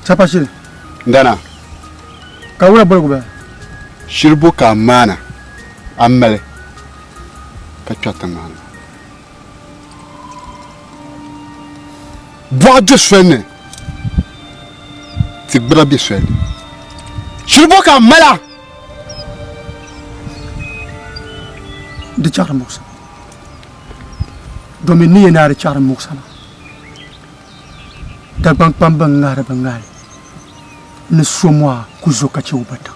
Sapashiri. Ndana. Kawura bolgube. Shirbu ka mana. Amale. Ka chata mana. Bois de soenne. C'est brabie soenne. Shirbu ka mala. De char moksa. Domini na de char moksa. Dagbang pambang ngara bangal. Ne somo kuzo kache ubata.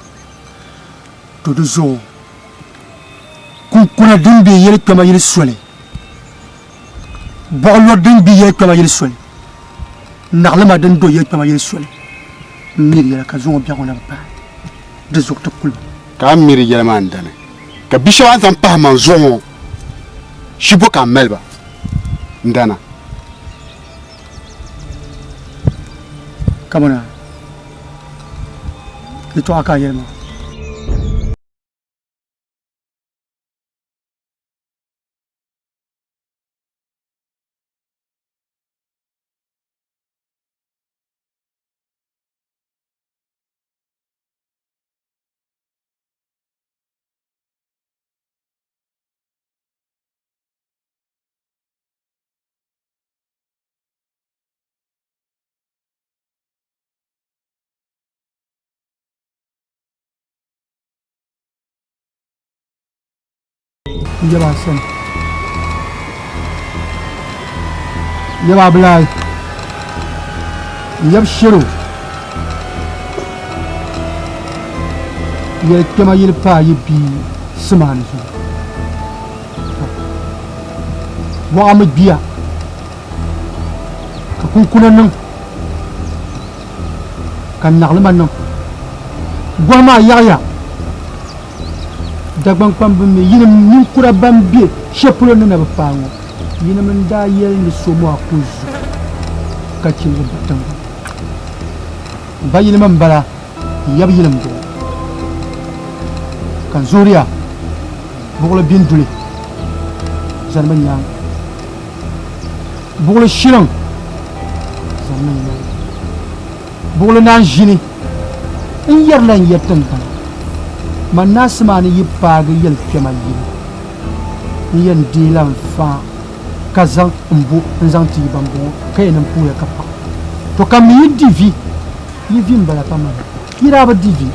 Todo zo. Kuna dimbi yele kama yele swale. Bolo dimbi yele kama yele swale. Narlema dendo yele kama yele swale. Miri yele kazongo biya kona ba. De zokta kul. Ka miri yele mandane. Ka bishawan san pa manzongo. Shibo ka melba. Ndana. Kamona. Ito aka yele ma. Yaba sen. Yaba blay. Yab shiru. Yel kema yel pa yibi smani so. Wa am biya. Ka kunkuna nan. Kan naglima nan. Goma yaya. Dagbang pambme yina min kura bambe shepulo na ba pango yina min da yel ni somo akuzu kacin batang ba yina man bala yab yina mbo kan zuriya bugula binduli zanman yang bugula shilong zanman yang bugula nan jini in yar lan yatan bala manasmani yipaga yel kema yini yen dilam fa kazan mbu nzang ti bambo kayen mpu ya kapa to kam yi divi yivi mbala pama yira ba divi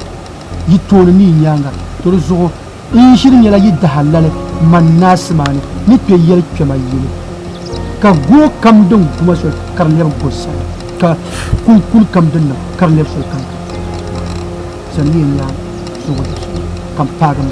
yitolo ni nyanga to zo in shirin yala yidda halale manasmani ni pe yel kema yini ka go kam dun kuma so karle ko sa ka kul kam dun karle so kan sanni nyanga so Kampagan.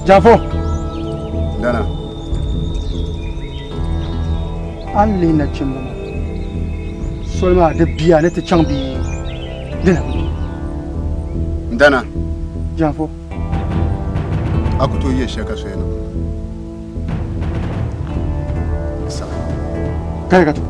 Jafo. Dana. Ali na chimba. Solma de biya ne te chambi. Dina. Dana. Jafo. Akuto ye shaka so yana. Kaya gato.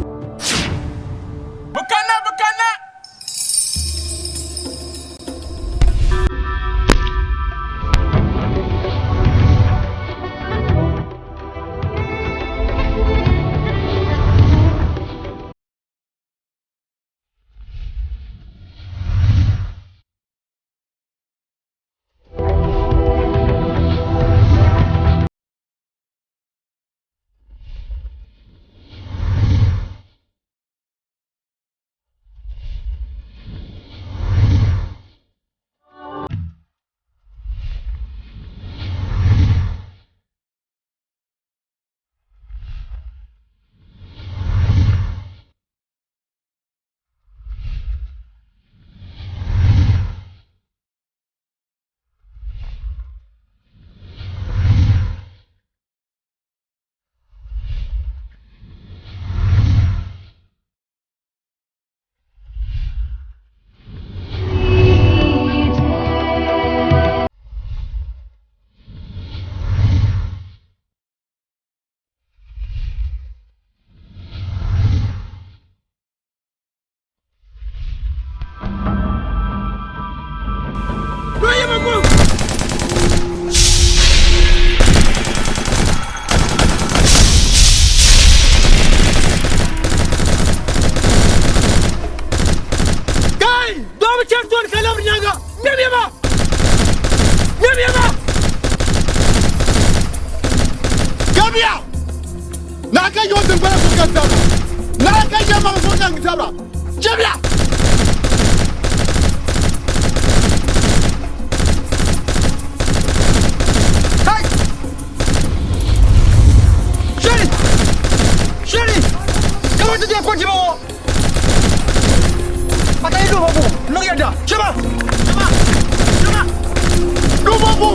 sabra. Jebla. Hey! Chérie! Comment tu dis quoi, tu vas? Pakai dulu, babu. Nang ada. Coba. Dou babu.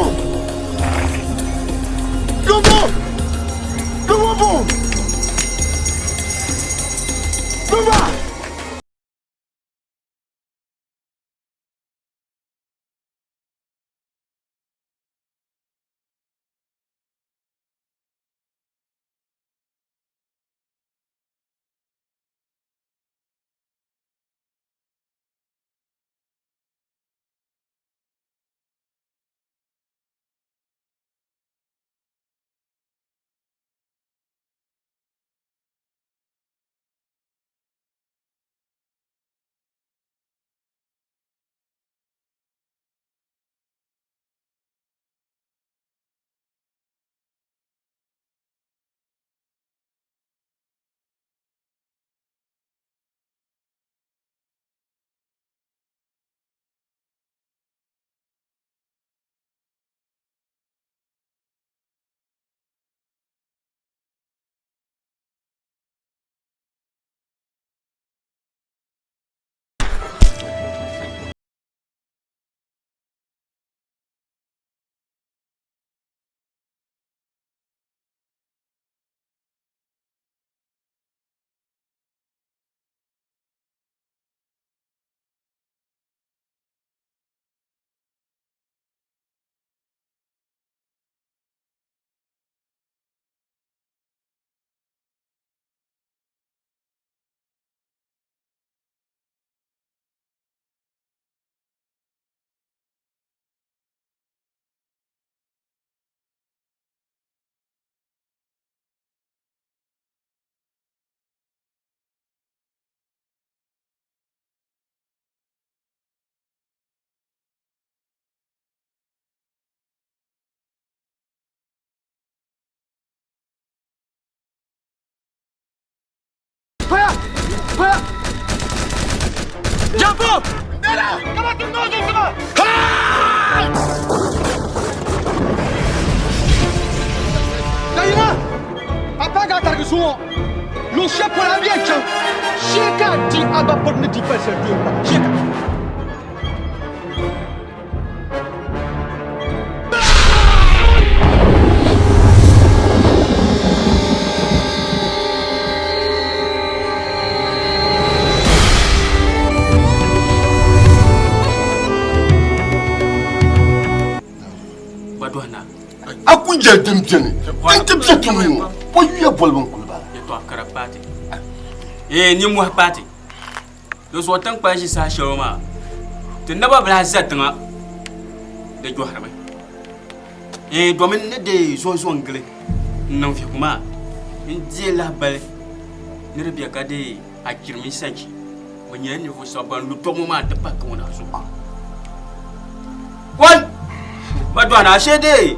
Jambo! Nera! Kama tundozo sama! Dayima! Apaga targusuo! Lo chef pour la vieille! Cheka di aba pour ne di pas se dire. Cheka! Aku jadi macam ni. Poi ya bolong kulba. Itu akar pati. Ni muah pati. Los watang pasi sah shoma. Tenaba berhasat tengah. De jual ramai. Domen ne de so angle. Não fica kuma. Inje lah balik. Ni lebih kade akhir misanji. Wanyan ni fo saban lu tomo ma tepak ko na so. Wan. Badwana shede.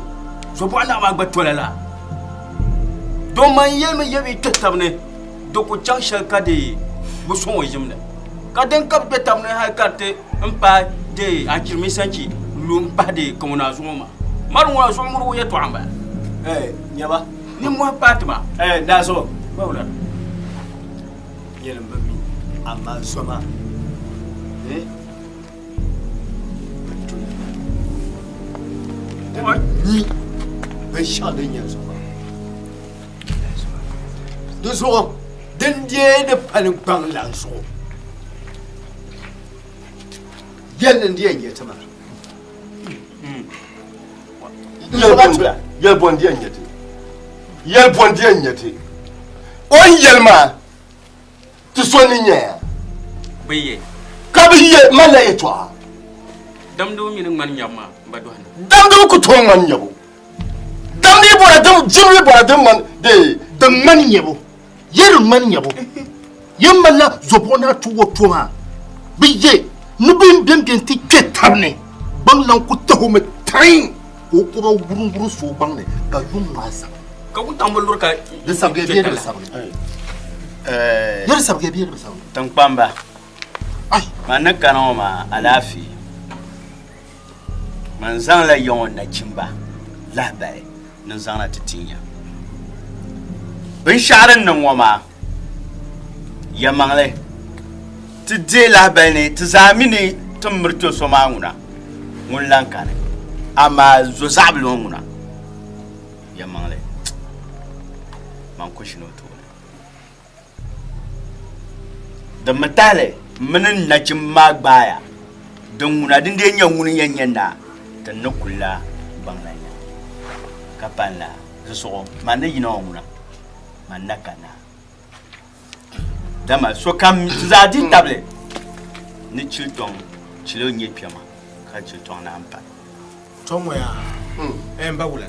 So pour aller à Batolala. Donc, il y a eu tout tabné. Donc, au change de Bousson et Jimna. Quand un cap de tabné a carte, un pas de Akirmisanchi, l'umpa de Comunazuma. Maroua, son mou et toi. Nyaba. Ni moi pas de ma. Dazo. Voilà. Yelmbami. Amazoma. Ni. Ben chadin yazo. Dozo. Dendie de palung bang lanso. Yelen die yetama. Yel bondi anyete. Yel bondi anyete. On yelma. Tu sois nya. Baye. Kabiye malaye toi. Damdo mi nang man nyama Badwana. Damdo ku to man yabo. Damdi bora dam jimri bora dam man de man yabo. Yer man yabo. Yemala zobona tuwo tuma. Biye nubim bem ti ketabne. Bang lan ku to me tain. Ko ko burun so bang ne ka yum masa. Ka ku tambal ka de sabge bien de sabge. yɛrɛ sabke bi yɛrɛ sabke Tankpamba. ai Man na kana ma alafi. Man zan la yon na chimba. La bai. Nan zan na titinya. Bin sharan nan wama. Ya mangle. Ti de la bai ne ti zamini tum murto so manguna. Mun lanka ne. Ama zo zablo nguna. Ya mangle. Man kushino to. Da matale minin na cin magbaya don muna din da yanyan wurin yanyan na ta na kula banglanya kapanla su so man da yina wuna man na kana dama so kam za di table ni chilton chilo nye piama ka chilton na ampa Tongo ya. Mbawula.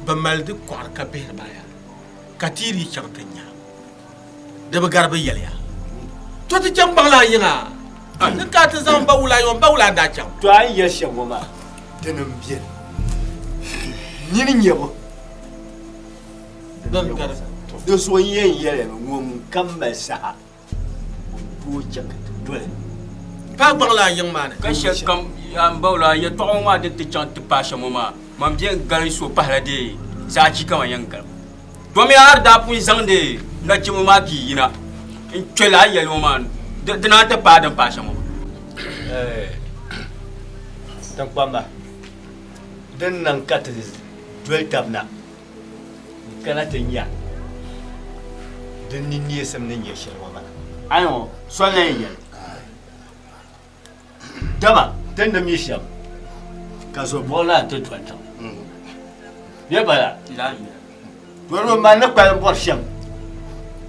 Ba maldi kwar ka be baya. Katiri chantanya. Da ba garba yalya. To ti jam bangla yinga. Ni ka ta zan bawula da cham. to an yi shago ma Denem bien. Nyini nyebo. Don gar. do so yen yere ngum kamba sa bu chak dole Pa bangla yin mane. kan shakam an bawla ya to ma de ti chant pasha mama man bien gari so pahla de sa ci kama yankal to me har da pun zande na ci ma ki yina in twela yelo man de na ta padan pasha mama Tankpamba den nan kata duel tabna kana tanya den ni ne sam ne ya shirwa mana ayo so le yen dama den da mi sham ka so bola to twanta ya bala la wero man na kwa bor sham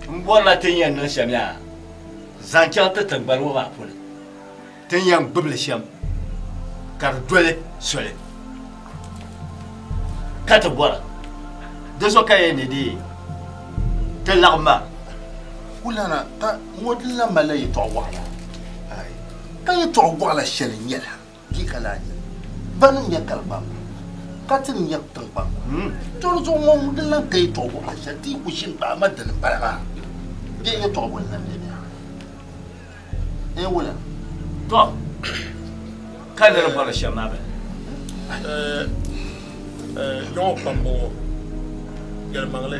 mbola tanya nan sham ya zancha ta tangbar wa pula tanya bubla sham kar duel sole kata bora de so kaye ne di te lagma wulana ta modla malay to wala ai kay to wala shelin yala ki kala ni banum ya kalba katin ya tamba to zo mo modla kay to wala shati ku shin ba madan barama de ya to wala ne wala to kada bora sham na ba Yon pambo yel mangle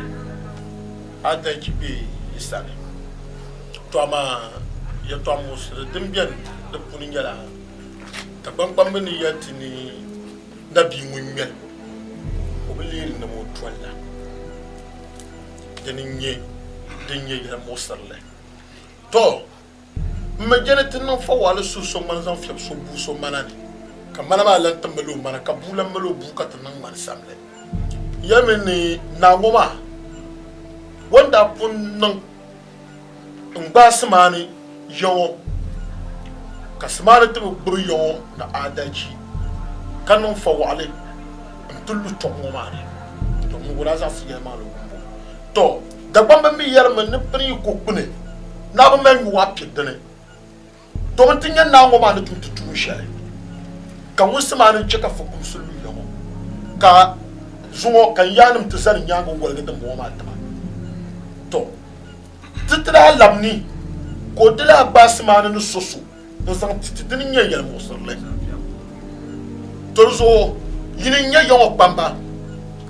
ada kibi isane to ma ya to mus de bien de puni ngala ta bang bang ni yatini nabi ngunyel o belir na mo twalla de nye ya mosarle to me jene tin fa wala su so man zan fi so bu so manani kamana ma lan tambalo mana kabula malo buka tan man samle yamini na ngoma wanda pun nan ngbasmani yo kasmani to bur yo na adaji kanon fa wale ntulu to ngoma ne to ngura za fi ma lo to da bamba mi yarma ne pri ko kune na ba men wa pidene to tinya na ngoma ne tutu shale kan wusmanin cika fa kumsulu yamo ka zuwo kan yanum tsarin yango walga da mo ma tama to titra lamni ko dila basmanin soso do san titinin yel mo sorle to zo yinin nya yo pamba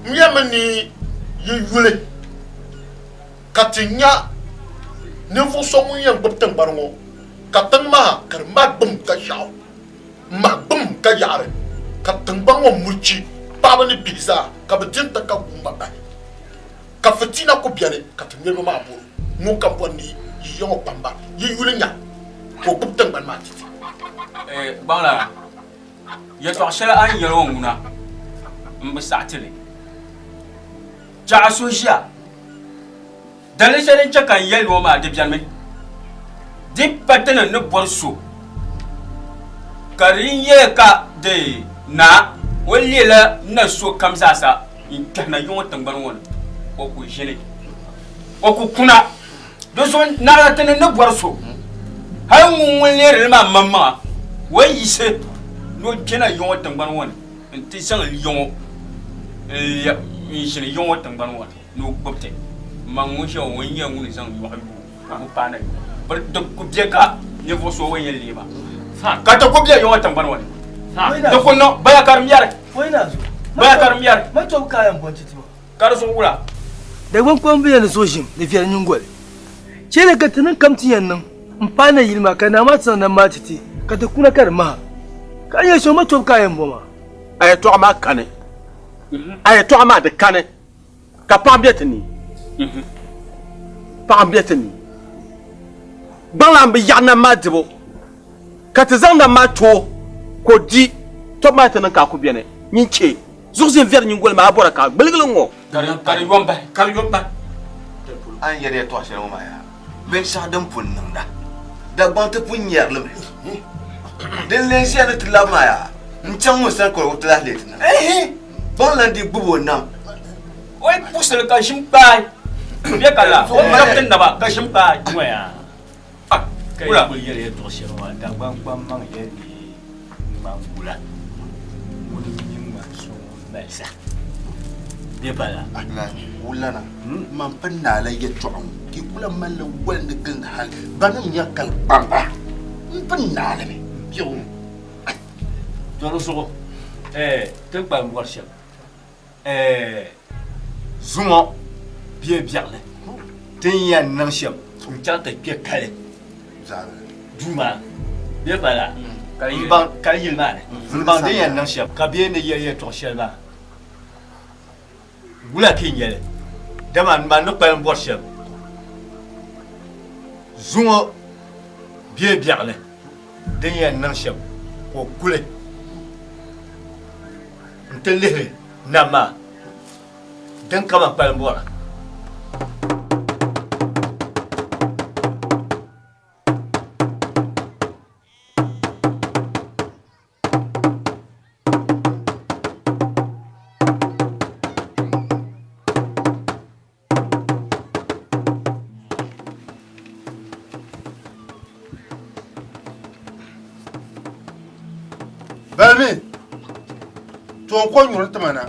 myamani yule katinya ne fo so mun yan gbtan barongo katan ma kar magbum ka shaw magbum ka yare ka tangbango murci baba ni biza ka bidinta ka gumba ba ka fitina ko biane ka tangelo ma bo mu ka bonni yo pamba yi yulenya ko gbtan ban ma titi bangla ya to shala an yelo nguna mbasatile ja social dalil shalin chakan yelo ma de bianme dip patana no borso karin ye ka de na wali la na so kam sasa in kana yon tangban won o ku jele o ku kuna do so na la tane no borso hay mun wali re ma mamma wai se no kena yon tangban won in ti sang yon ya in jele yon tangban won no bopte Mangunsha wani yan wuni zan yi wa mu pana bar da ku je ka ne fo so wani lema ka ta ku biya yawan tambar wani da kunno baya karum yar wai na zo baya karum yar ma to kayan bonci ti kar so wura da gwan kwan biya na sojin da fiyar yin gwal ce da gatanin kamtiyan nan in fana yilma kana ma sanan ma titi ka ta kuna kar ma ka ya so ma to kayan boma ay to ma kane ay to ma de kane ka pambetani pambetani balam bi yana ma dibo ka ta zanga ma to ko di to ma tanan ka ku biene nyin ce zuzin ver nyin gol ma abora ka belgelon ngo kar yomba an yare to ashe ma ya ben sa dan punnin da ban ta punyar lum den len shi na tilama ya nchan mo san ko utla le tina ban lan di bubo nam oi pusel ka shimpai biya kala kapten da ba ka shimpai waya kai wura ko yare to ashe ma da ban man yare mangula wani yin ma so mai sa be bala wulana man panna la ya tu'um ki kula man la wal ne gan hal banan ya kal bamba panna la me yo doro so te ba mo warsha zumo bien le tin yan nan sham tun ta ta ke kale zara duma be bala kan yi ma ne ban din yan nan sham ka bien ne ye to shema wula kin yele dama ma no pa mo warsha zumo bien le din yan nan sham ko kule ntelere nama dan kama palmbora balmi to ko nyur tamana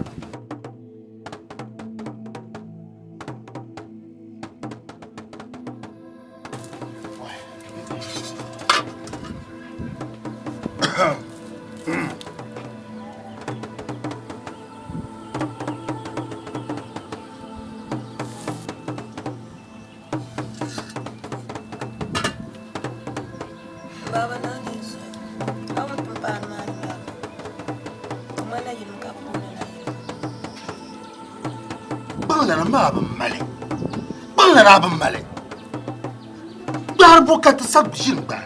Baba na Yesu. Kamu papa na ya. Mana yin ka ko na yi. bangana ma ban male bangana ban male dar bokat sab jin ba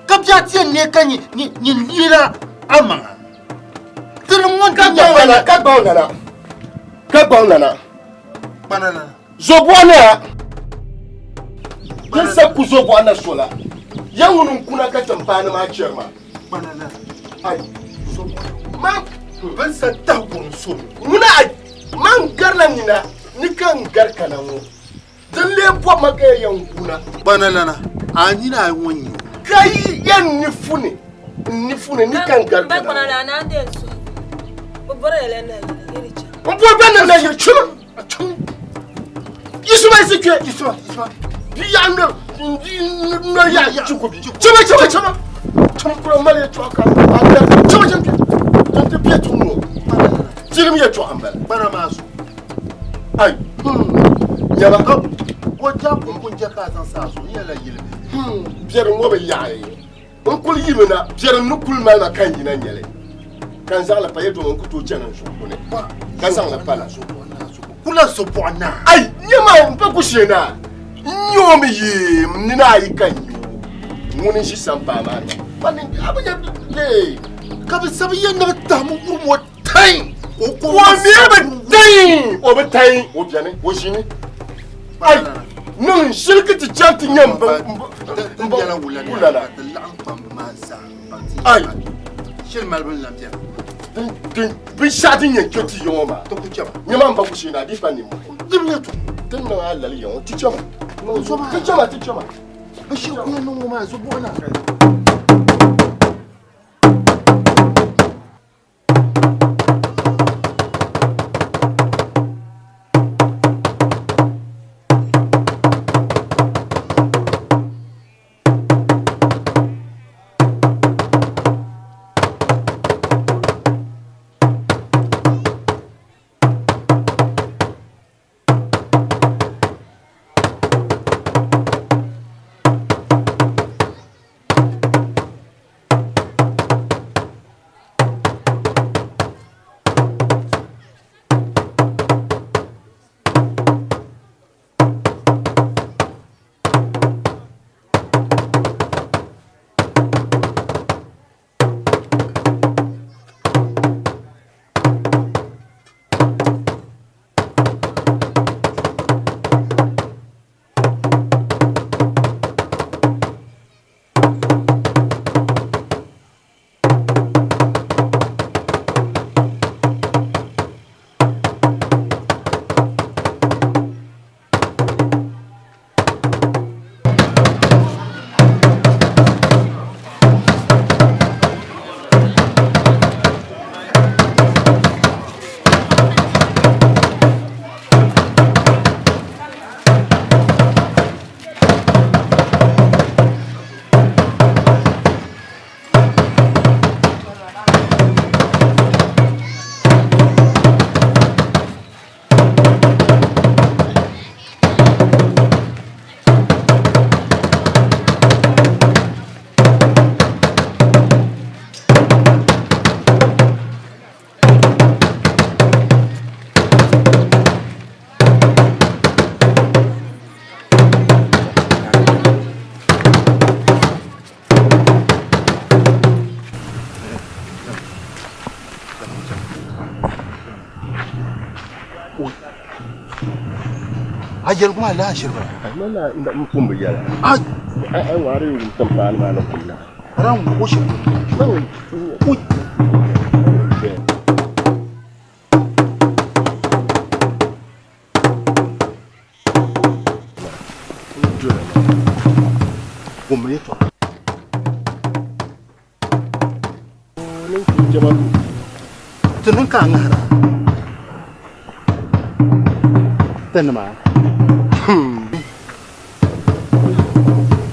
kabjati ne kan ni lira amanga tin mon ka bangana banana zobwana bin sa ku zobwana sola yangunun kuna ka tampana ma ciyarma banana ai ma ban sa ta gun so muna man garna nina ni kan garkana mu dan le bo maka yankuna banana ani na wonyo kai yan ni fune ni kan Ba garkana kona da na da su. Babbar ele na yi ce. on peut ben na ye chuma isuma sikye isuma biya no ya chukubi chuma kura male choka chuma tante pia tuno jirim ye choka mbele bana maso ai nyaba ko jabun kun jaka san sa so yela yile biyar ngobe yaye on kul yimena biyar nukul mana kan yina nyele kan za la payeto on kuto chana so kone kan sa la pala so kula so bona ai nyama mpa kushena nyomi yi nina yi kan yi muni shi sampa ma bani abuja de kabi sabi yenda tamu mo tai ko mi ba dai o ba tai o biane o shini ai nun shirkati chanti nyamba yala wula wula la lan pam ma sa ai shil malbun lamtia bi shati nyen koti yoma to ku chaba nyama mpa kushina di fani mo dimya to tin na ala li yon ti chama No, chama. ti chama bishi kuna no ma so bona yel kuma la shirba mana inda mun kun biyara ai ai ware mun tamfani ma na kunna ran ko shi ko kuma yato ne ki jama tunun ka ngara tanma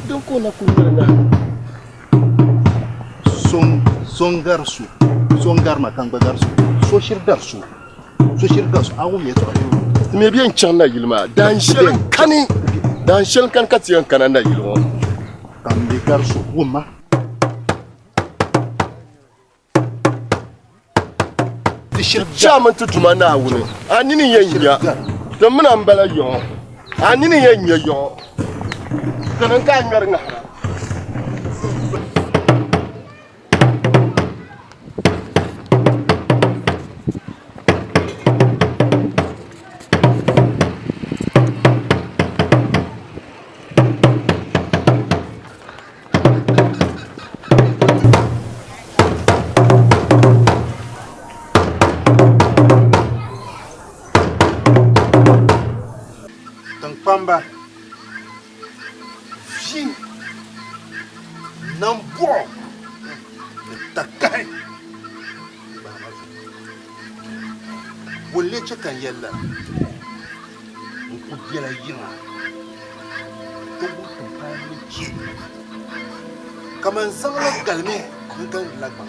don ko na kunna na songar makan bagarsu so shirdarsu awu me to me biyan can na yilma dan shelin kan katiyan kana na yilma kan bi garsu wumma jaman tutuma na wuni anini yenya dan muna mbala yo anini yenya yo kanan ka ngar nga pamba vim não bom takai wolle kan yalla ku jira yina to bu ta ni ci kaman san la galme kan la ba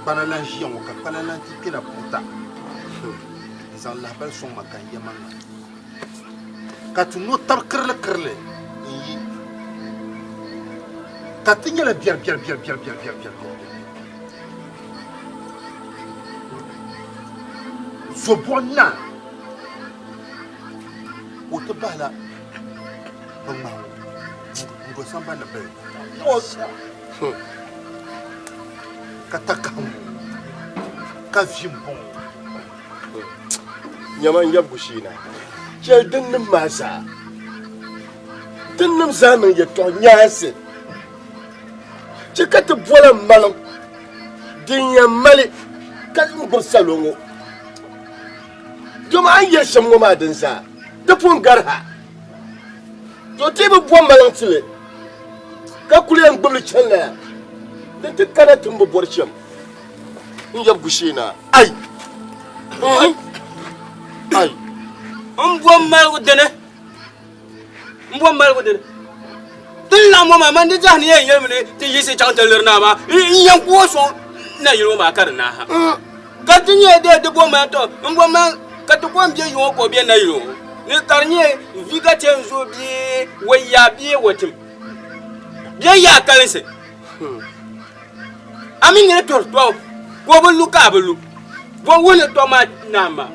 para la jion ka para la ti kila puta san la bel son makan yamanga katu no tar kerle yi katinya la biar so bona o te bala bama ngo samba na be osa katakam ka fimbon nyaman yabushina Jel dinnim masa dinnim zaman ya to nyase jikata bola malam dinya mali kan ngur salongo duma an yesham ngoma dinsa da pun garha to tibi bo malam tile ka kule en gbulu chenla din ti kana tumbo borcham nyab gushina ai mbom mal dene tin la mo ma man de jahni yen yelmene ti yisi chanteler na ma yan ko so na yiro ma karna ha ka tinye de bo ma to mbom ma ka to ko mbe yo ko be na yiro ni tarnye viga tenzo bi waya bi wotim biya ya kalense amin ne to ko bo luka belu bo wona to ma nama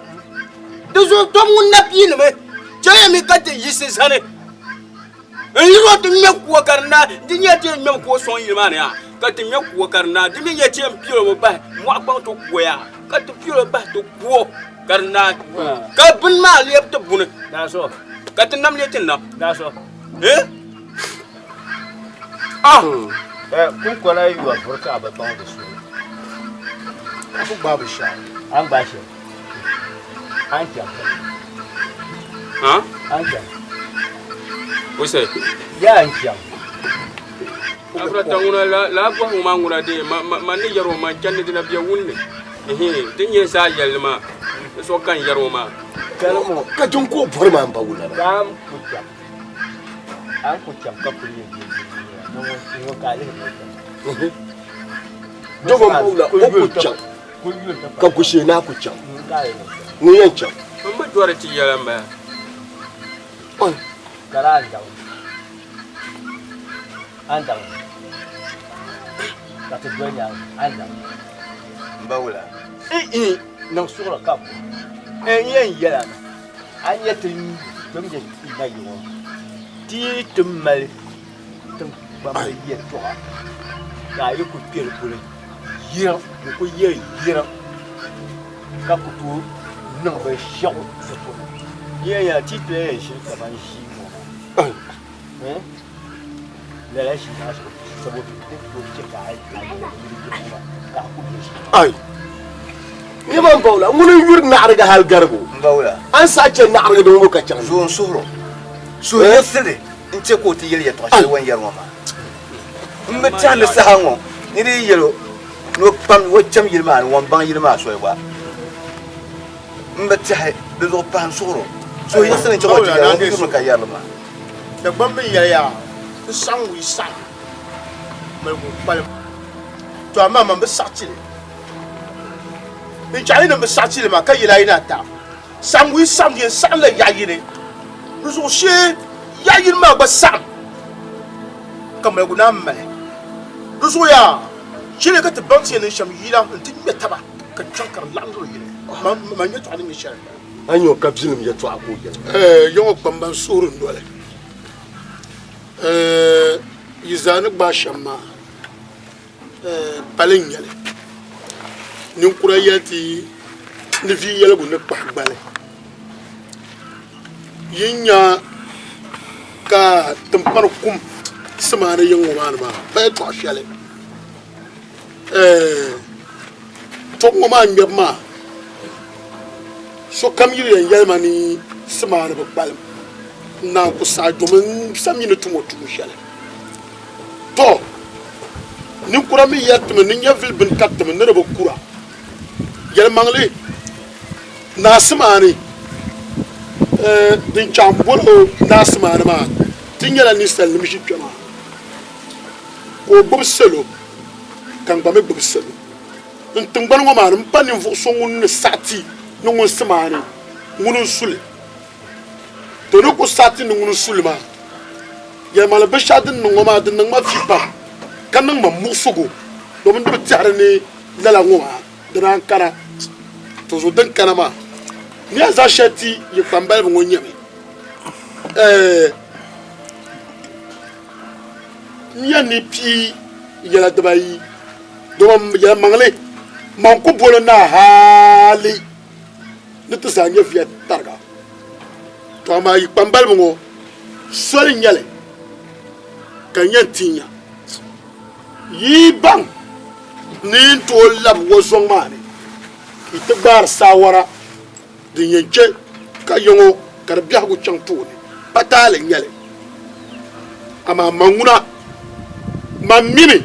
Dozo tom na pine me chaya mi kate yisi sane liro to me ko karna dinya te me ko son yima ne kate me ko karna dimi ye te mpiro ba mo akon to ko ya kate piro ba to ko karna ka bin ma lep to bune da so kate nam le tin na da so kun ko la yu afurka ba ba da su aku babu sha an ba shi Ancha. Huh? Ancha. What's that? Ya ancha. Afra tanguna la ko manguna de man ni yaro ma janne dina biya wunne. Tinye sa yelma. So kan yaro ma. kalmo ka jun ko forma ba wula Kam kucham. An kucham ka kuli. No ka le. dogon bula o kucham ka gushe na kucham ni yancan Mba dwara ti yalamba. Kara andam. Ka to donya andam. mbawula Nang sura kap. Yen yala. Ayatin tum je na yo. Ti tum mal. Tum ba ma ye to. Ka yi ku pir pure. Yira ku ye yira. Ka ku tu nang ba shaw foto. ya titre ya shi kaman shi mu la la shi na saboda ko ce ka ai ka ku shi ai ni ban baula mun yur na arga hal garbo baula an sace na arga don muka can zo suro so yesere in ce ko ti yeli ya to shi wan yarwa ma in ba ta le sahango ni ri yelo no pam wo cham yilma won ban yilma so ba in ba ta be zo pan suro so yesere ce ko ti yarwa ka yarwa da gbambin yaya san wi san mai ko pal to amma man ba sace ni jani na ba sace ma kai yila ina ta san wi san yin san la yayi ne ruzo she yayi ma ba san kamar guna mai ruzo ya shi ne ka tabbace ne sham yila tin me taba ka chankar lando yile man ya to ani mi shar anyo kabzinim ya to ako yongo gbamban surun dole yizani gba shamma palin yale nin kura yati ni fi yale bu ne pa gbale yinya ka tampar kum samana yengo man ma pa to shale to mo ma nyeb ma so kam yiri yale mani samana ba gbale na ko sa domin sami ne tumo tumo shale to ni kura mi yat me ni yavil bin kat me ne ba kura yel mangle na smani din chambolo na smani ma tin yala ni sel mi shi twama ko bob selo kan ba me bob selo ntin gban ngoma ma mpa ni vo so ngun ne sati no ngun smani ngun sule to no ko sati ngun sulma ya mala be shadin ngoma din ma fipa kan ma musugo do mun be tiare ni lala ngoma dan kana to so dan kana ma ni aza shati ye pambal bo nyame nya ni pi yala dabai do ya mangle man ko bolo na hali ni to sanya fiya targa to ma yi pambal bo sori nyale kan yantinya yi bang ni to lab wo song mani ite bar sawara din yanke ka yongo kar biya go chang to ni patale nyale ama manguna mamini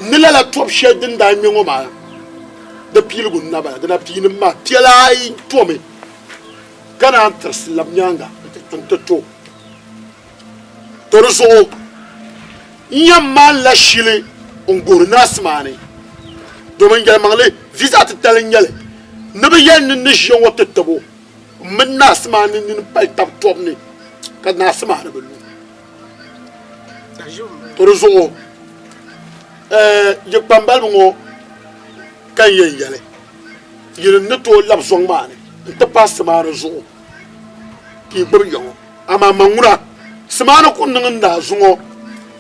nilala top shedin da nyengo ma da pilgu na ba da pini ma tielai to me kana antras lab nyanga to torso yamma la shile ngor nasmani do man gal mangle visa ta talen yale ne be yen ni shi wote tabo min nasmani ni pal tab tobni ka nasmani be lu torso je pambal ngo kan yen yale yen ne to lab song mani te pas ma rezo ki bur yo ama mangura semana ko nangin da zungo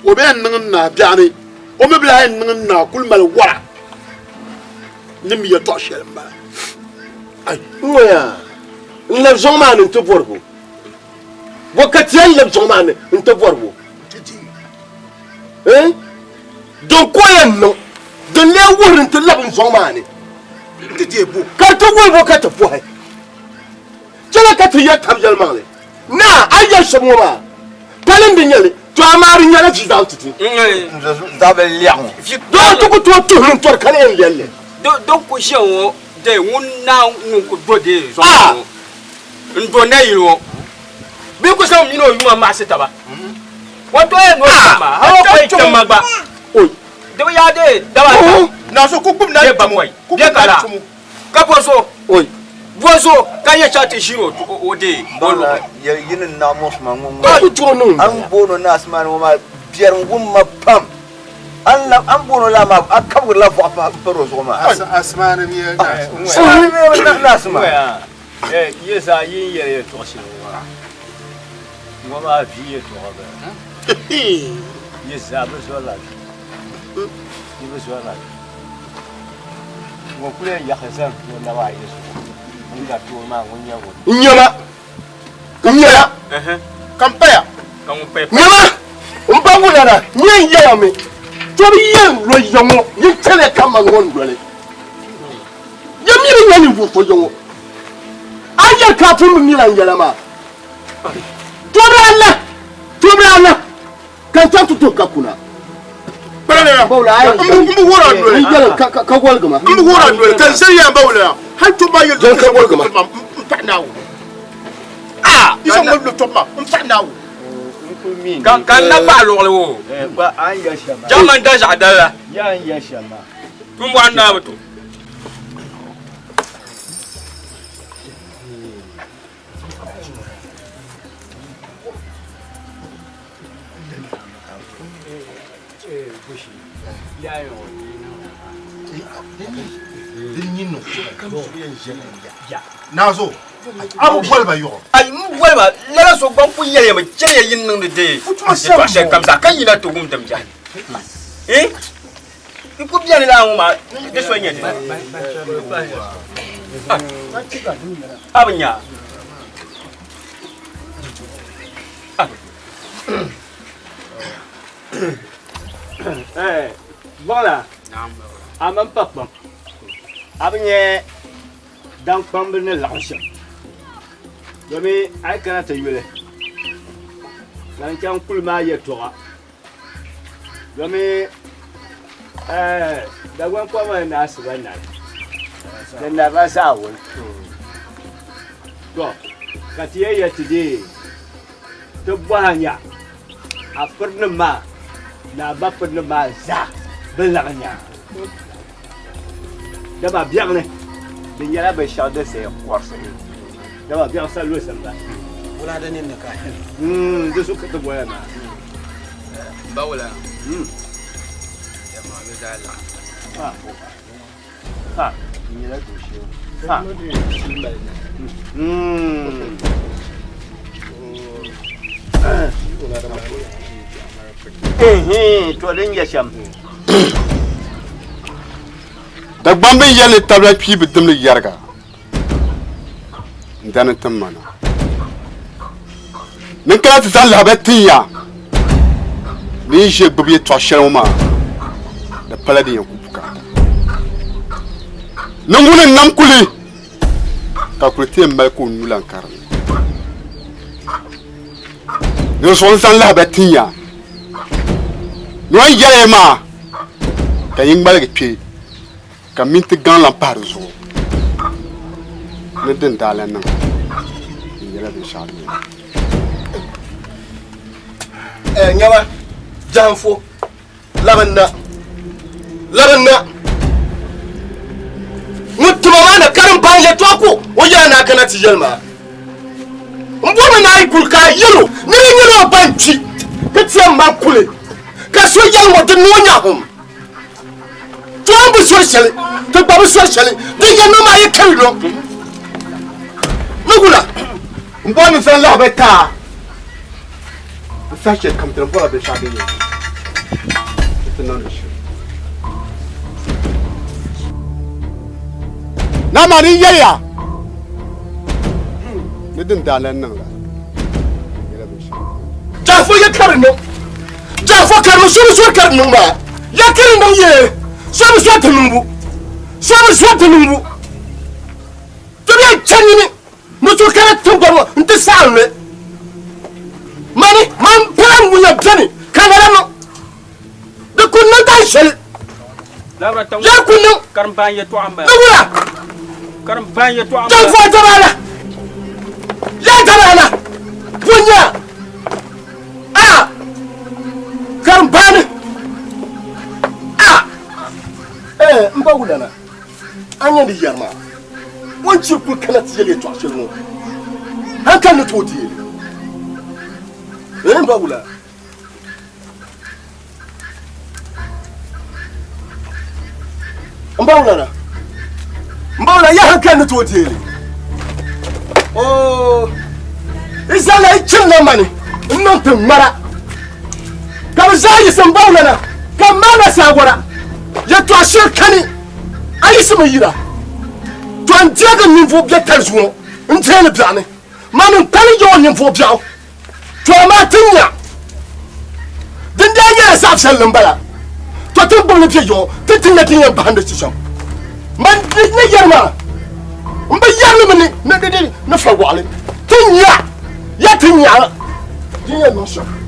o be nangin na biani o me bla nangin na kulmal wara nim ya to shelamba ay ngoya la zoma ni to borbo wakati ya la zoma ni to borbo donc ko yan no de le worin to la zoma ni tete bu ka to wo ka to fo hay jala ka to ya tabjal male na aya shomoma talen de nyale to amari nyale fi dal tuti da be liang do to ko to hun to kale en lelle donc ko jewo de wonna ko dode so ndo na yiro bi ko sam ni no yuma ma se taba wato e no ma ha ko tama ba oi de ya de dawa na so ko kum na de ba moy de kala ka poso oi bozo ka ya chate shiro o de bolo ya yin na mos ma ngum ko to no an bono na asman ma biyar ngum ma pam an bono la ma akabur la fa paro so ma asmana mi ya na asma yesa yin ye to shi wa ngoma fi ye to ba yesa ba so la ni ba so la ngo kule ya khasan na wa yesu nga to ma ngonya wo nyama Kampaya. Nyama, umpangulana, nye yami. Tobi yen lo yongo, ni tele kama ngondwele. Yamiri nyani mvuko yongo. Aya kapu mila ngelama. Tobi Allah. Kanta tutoka kuna. Bala Bawla ay. Mbu wora ndwele. Yela ka golgama. Mbu wora ndwele. Kan sai ya bawla. Har to ba yel ka golgama. Mpanawo. Ah, isa ngol lo toma. Mpanawo. Kan na ba lo wo. Ba an ya shama. Jaman da jadala. Ya shama. Tun wa na mutu. Nazo. Abu bolba yo. Ai mu walba la so ban ku yele ma jere yin nan de. To sai kam sa kan yina to gum dam jan. Ku bien la mu ma de so nyete. Abnya. Voilà. Amam papa. Abnya dan pambe ne langsha. Domi ay kana ta yule. Dan kan kulma ya toga. Domi da gwan kwama na su wannan. Dan na ba sa won. To, katiye ya tide. To bahanya. A furnin ma na ba furnin ma za bilagnya. Da ba biyan ne. Din yara bai sha da sai kwarsa. Da ba biyan sa lo san ba. Wala da nin da ka. Da su ka tabo yana. Ba wala. Ya ma ga dala. Ha. Ni la to shi. Ha. To din ya sham. Da gbambe yele tabla pi bidimli yarga. Ndana tamana. Nin kala ta labe tinya. Ni je gbiye to shelma. Da paladi yan kupuka. Nangune namkuli. Ka kulti mbal ko nulan karne. Ni so san labe tinya. No yele ma. Ka yingbal ke pi. Ka minti gan la par zo ne den dalen nan yela de charle nyawa janfo labanna mutuma mana karin banje toko wajana kana tijelma mbona nayi kulka yelo ni banchi katiam ma kule ka so yel wadin wonya hum Tombe social, te babu social, diga no ma yekello. Nugula. mboni san la beta sa che kam tan bola be shade ni na mari yaya ne din dalan nan la Jafo ya karno. Jafo karno so karno ma. Ya karno ye. Sabu swata numbu. Tobi chanini. Mutu kala tumbaro nte salme. Mani man plan munya plani. Kangara no. De kunno dashel. Labra taw. Ya kunno. Kampanye to amba. Nugula. Kampanye to amba. Jafo tabala. Ya tabala. Punya. Ah. Kampani. Mbawulana anya di yarma wanci ku kana tiyele to ashirin hankan ne to diye mbawula mbawula ya hankan ne to diye oh isala ikin na mani nan tun mara ka zai san mbawulana kan mana sagora ya to ashir kani ayi sama yira to an jaga nimfo bia tarzuno ntele biane manu tani yo nimfo bia to ma tinya den da ya sa sallan bala to tun bon fi yo tinya ba handa ci sham man ne yarma mba yarma ni na fa wale tinya ya tinya no sham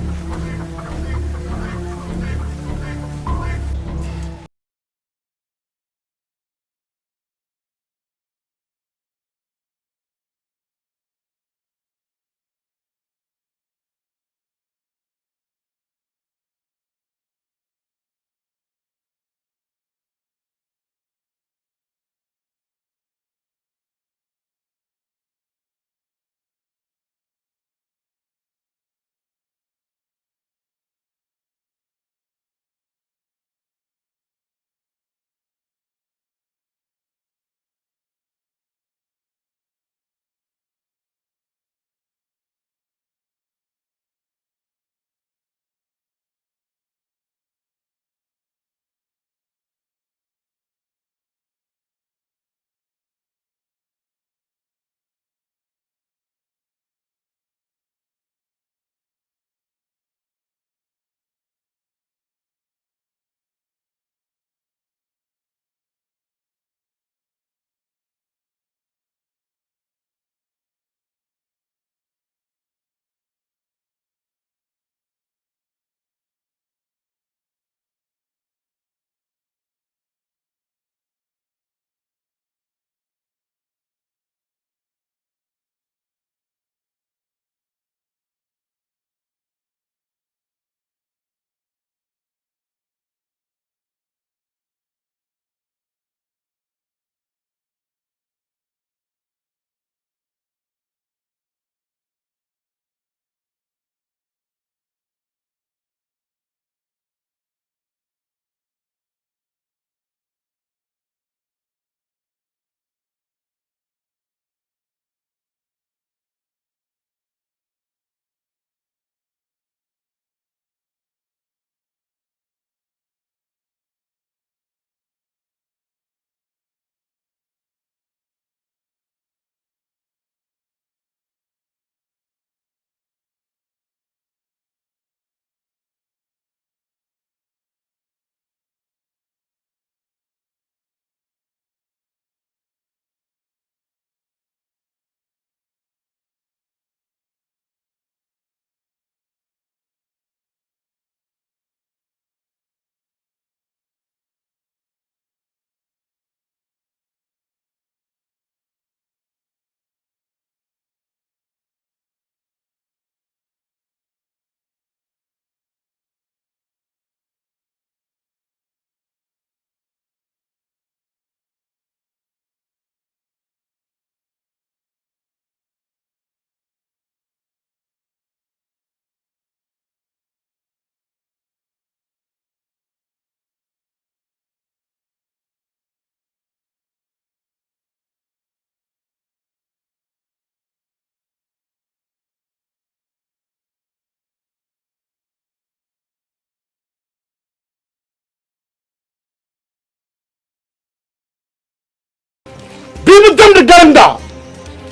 bibu dam da garanda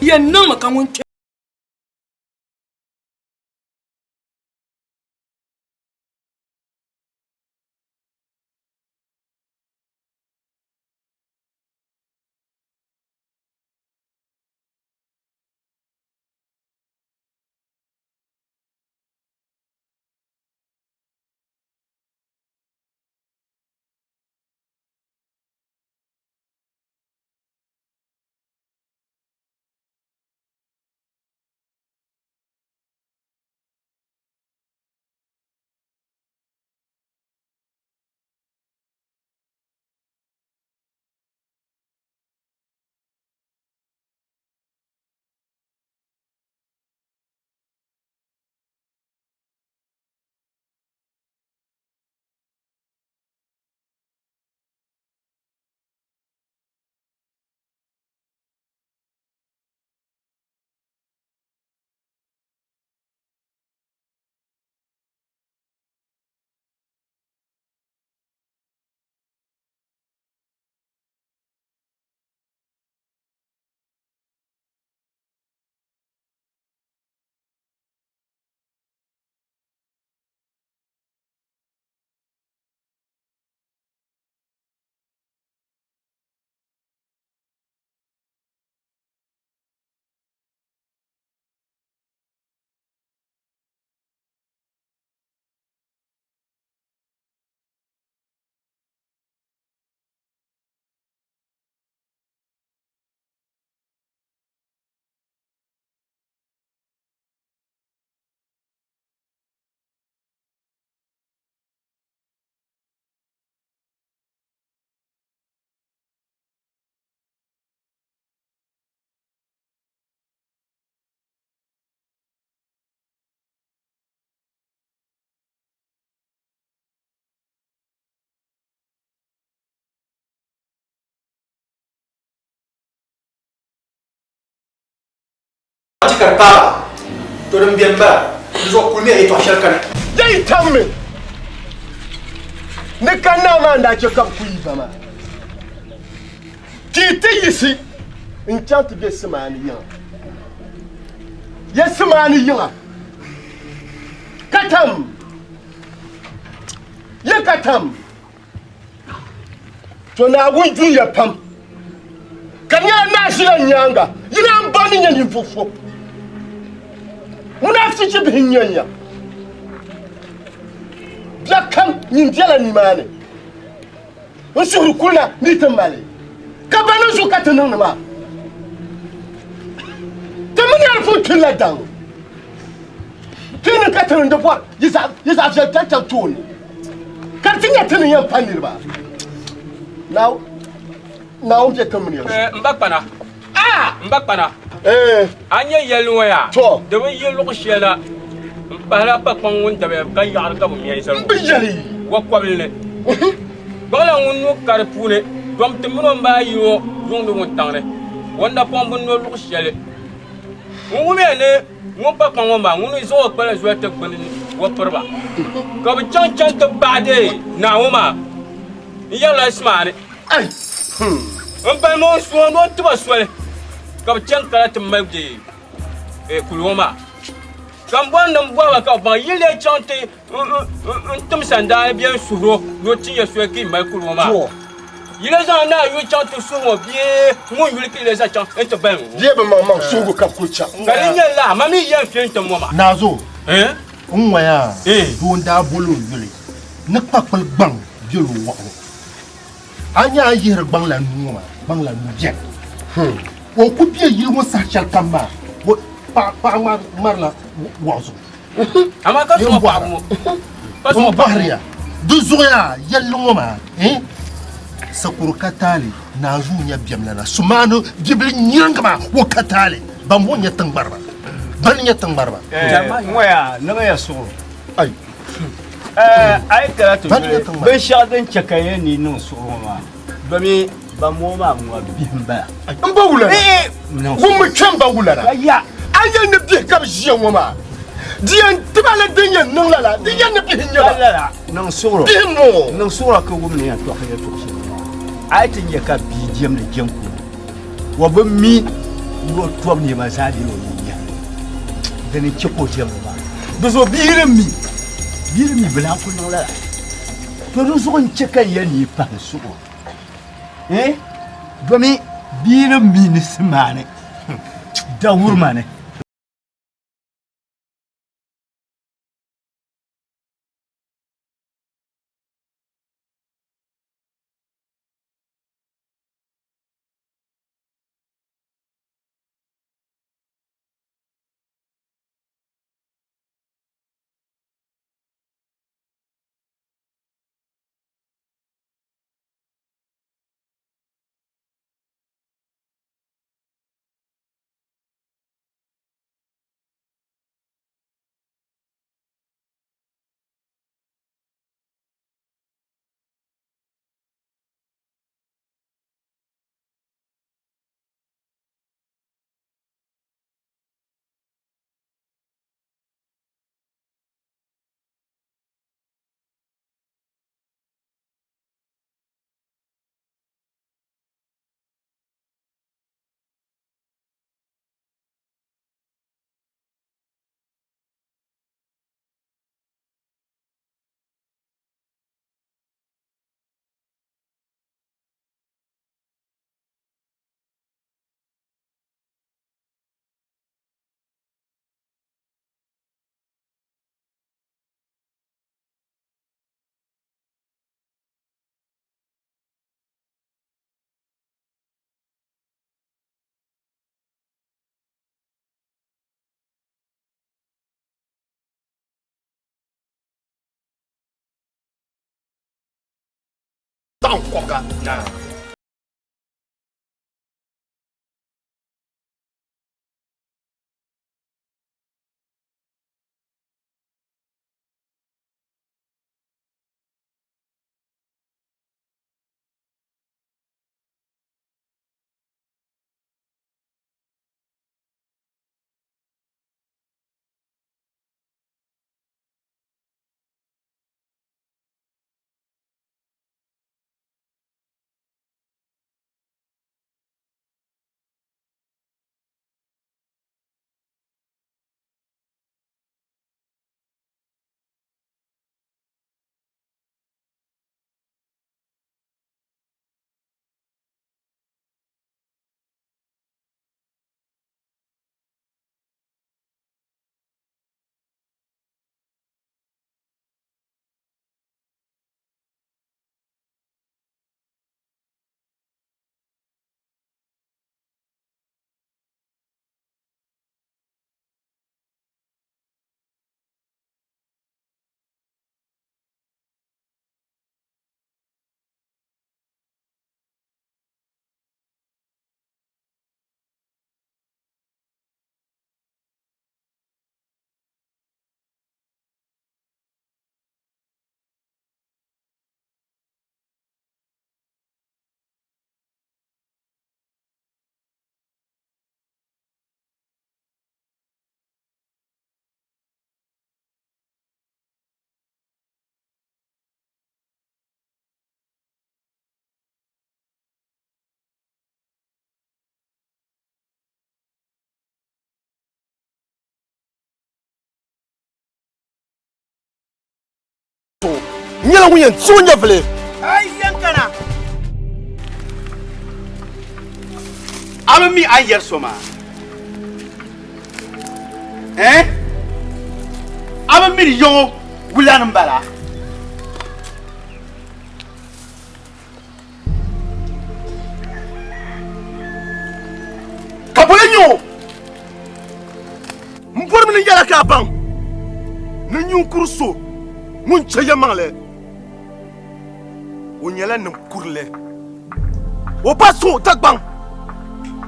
yannan makamun Papa, tu ne viens pas. Nous avons coulé et toi, chacun. Dai tamme. Ne kana ma na ke kam ku yi ba ma. Ti te yisi. In chant be semani yan. Yes semani yan. Katam. Ye katam. To na wunju ya pam. Kanya na shi nyanga. Yina mbani nyani fufo. Munafsi ci bihin nyanya. Blakam ninjala ni mane. Nsuru kula ni tambale. Kabana su katanan ma. Tamani alfu tilla dang. Tini katanan da kwa yisa tata tuni. Katinya tini yan panir ba. Now je tamani. Mbakpana. Ah! Mbakpana. Anya yelwa ya. To. De we yelo ko shela. Mbala pa kon won tabe ka yar ka bum yey sal. Bijari. Wa kwabele. Bala wonu karpune. Dom te muno mba yo zondo won tangre. Wanda pon bun no lu shele. Wo me ne mo pa kon won ba ngono zo ko la zo te gbani wo perba. Ko bi chan te bade na woma. Yalla ismane. Ai. Mba mo so no tuba swele. Ka chen kala te magde kuloma kam bon nam boa ka ban yile chante tum sanda bien suro no ti ye so ki mai kuloma yile za na yo chante suro bien mo yule ki le za chante et ben Die be mama sugu kapkucha. ka ni la mami ye fien te mo ma Nazo. Nwaya. Eh. Donda bolo yule. Ne pakpal bang biolo wa. Anya yir bang la nuwa, bang la nuje. On coupe yir mo sa chal kamba. Wo pa marla wazo. ama ka so pa mo ka so On bahria. Duzoya yello ma, sakuru katali na zunya biamlana. Sumano gibli nyangama wo katali. Bambo nyatang barba. Ban nyatang barba. Ngoya naga ya so. Ai. Ai karatu Ban ya tamba. be shadan chakaye ni no so ma. Domi ba mo ma mo bimba. Mbawula. No. Wo chamba wula. Ya. Ayen ne bi kam jiyan woma. Diyan tibala dinyan nan lala. Diyan ne bi hinya. La non soro. Bimo. Non soro ka wo ne ya to ka ya to shi. Ai tin ya ka bi jem le jem ko. Wa ba mi wo to ne ma sa di no ni ya. Da ne ci ko jem ba. Da zo birin mi bla ko non la. To do so on ci kan ya ni pa so. Domi birin mi ni simane. Da wurmane. Tang koka. nyela wuyen tsunya vle Ai yankana. amami ayer soma amami yongo wulan mbala kapolenyo mpor min yala ka bang na nyun kurso mun chaya mangle o nyala nam kurle o paso tagbang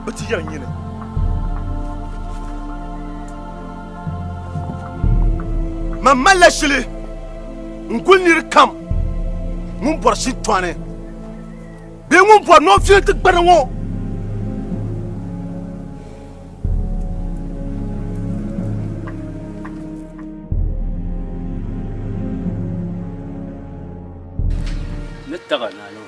bati yan nyine mamalla shile ngulnir kam mun bor shi toane be mun bor no fi tagbara wo نتغنى نو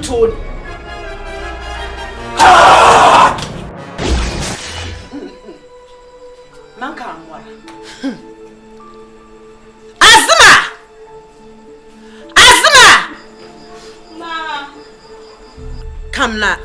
Tony. Asma! Asma! Come now.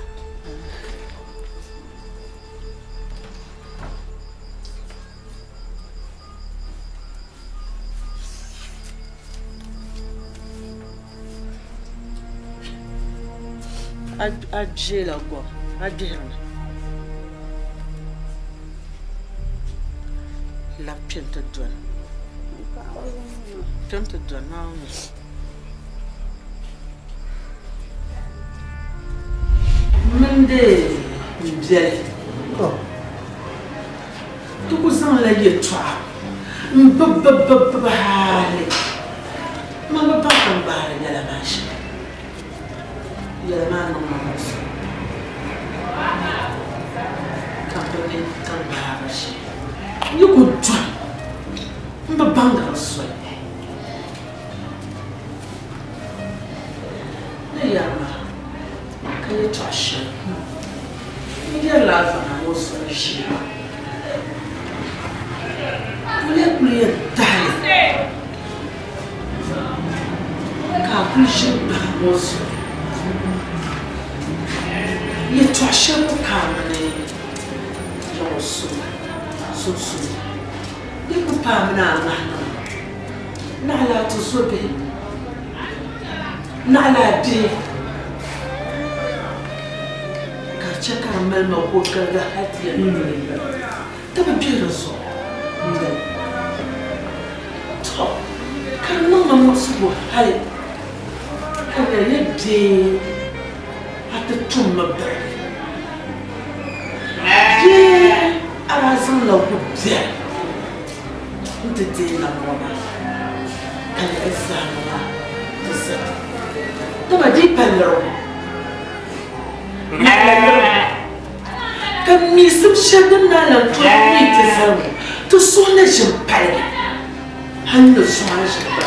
a jela go a dirna la penta don now Mende njele tu san la yetwa mbabababale mama papa mbare yala mashi yala mano mamuso kampani tambara shi yuko twa mbabanga so ne yama kaye twashe Media love and I was so sure. Let me die. Calculation was yet to a shadow come so soon. You could palm now allowed to so big. Not like day. Chaka melma ko kaga hatiya ta ba biro so to kan no mo subo hali kan ya de hatta tumma ba ye ara san la ko de nte de na mo ba kan examina to sa to ba di palero Kan mi sim shadin na lan to ni te zawo to so na jin pai hannu so an shi ba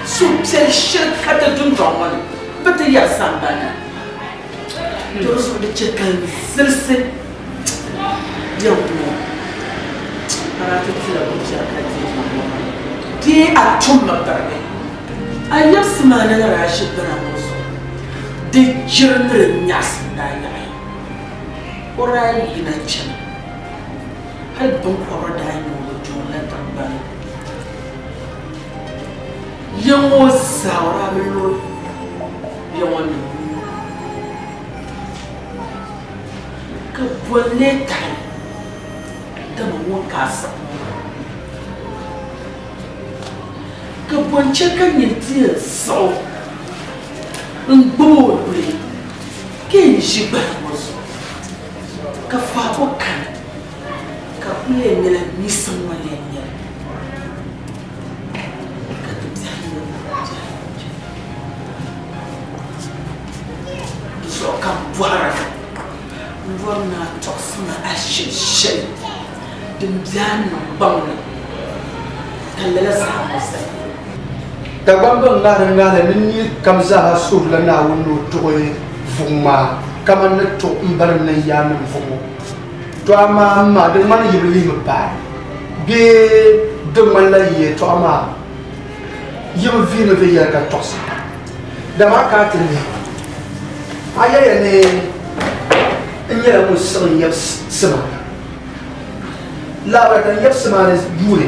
so sai shirka ta dun ga wani bata ya san ba to so da ce kan sirsin yau ara ta tira ko ja ka ti a tumma barbe ayyab sumana na rashi bana musu da jirnin yas da ya Ora ina chan hal bon ko da no jo na tamba yo saura lo yo wani ka bonne ta da mu kasa ka bonce kan yin tiya so ngbo ke shi ba musu ka fabo kan ka kule mela nisan wale ne ka tsaya so kan buhara na toksina ashishin din jana bawna kallala sa musa da bamban ngara ni kamza hasu la na wono toy fuma kama na to mbar na ya na fumo to ama ma de man yibli me ba be de man la ye to ama yim vi me ve ya ka tosa da ma ka tini aya ya ne nyera mo so yeb sama la ba da yeb sama ne yure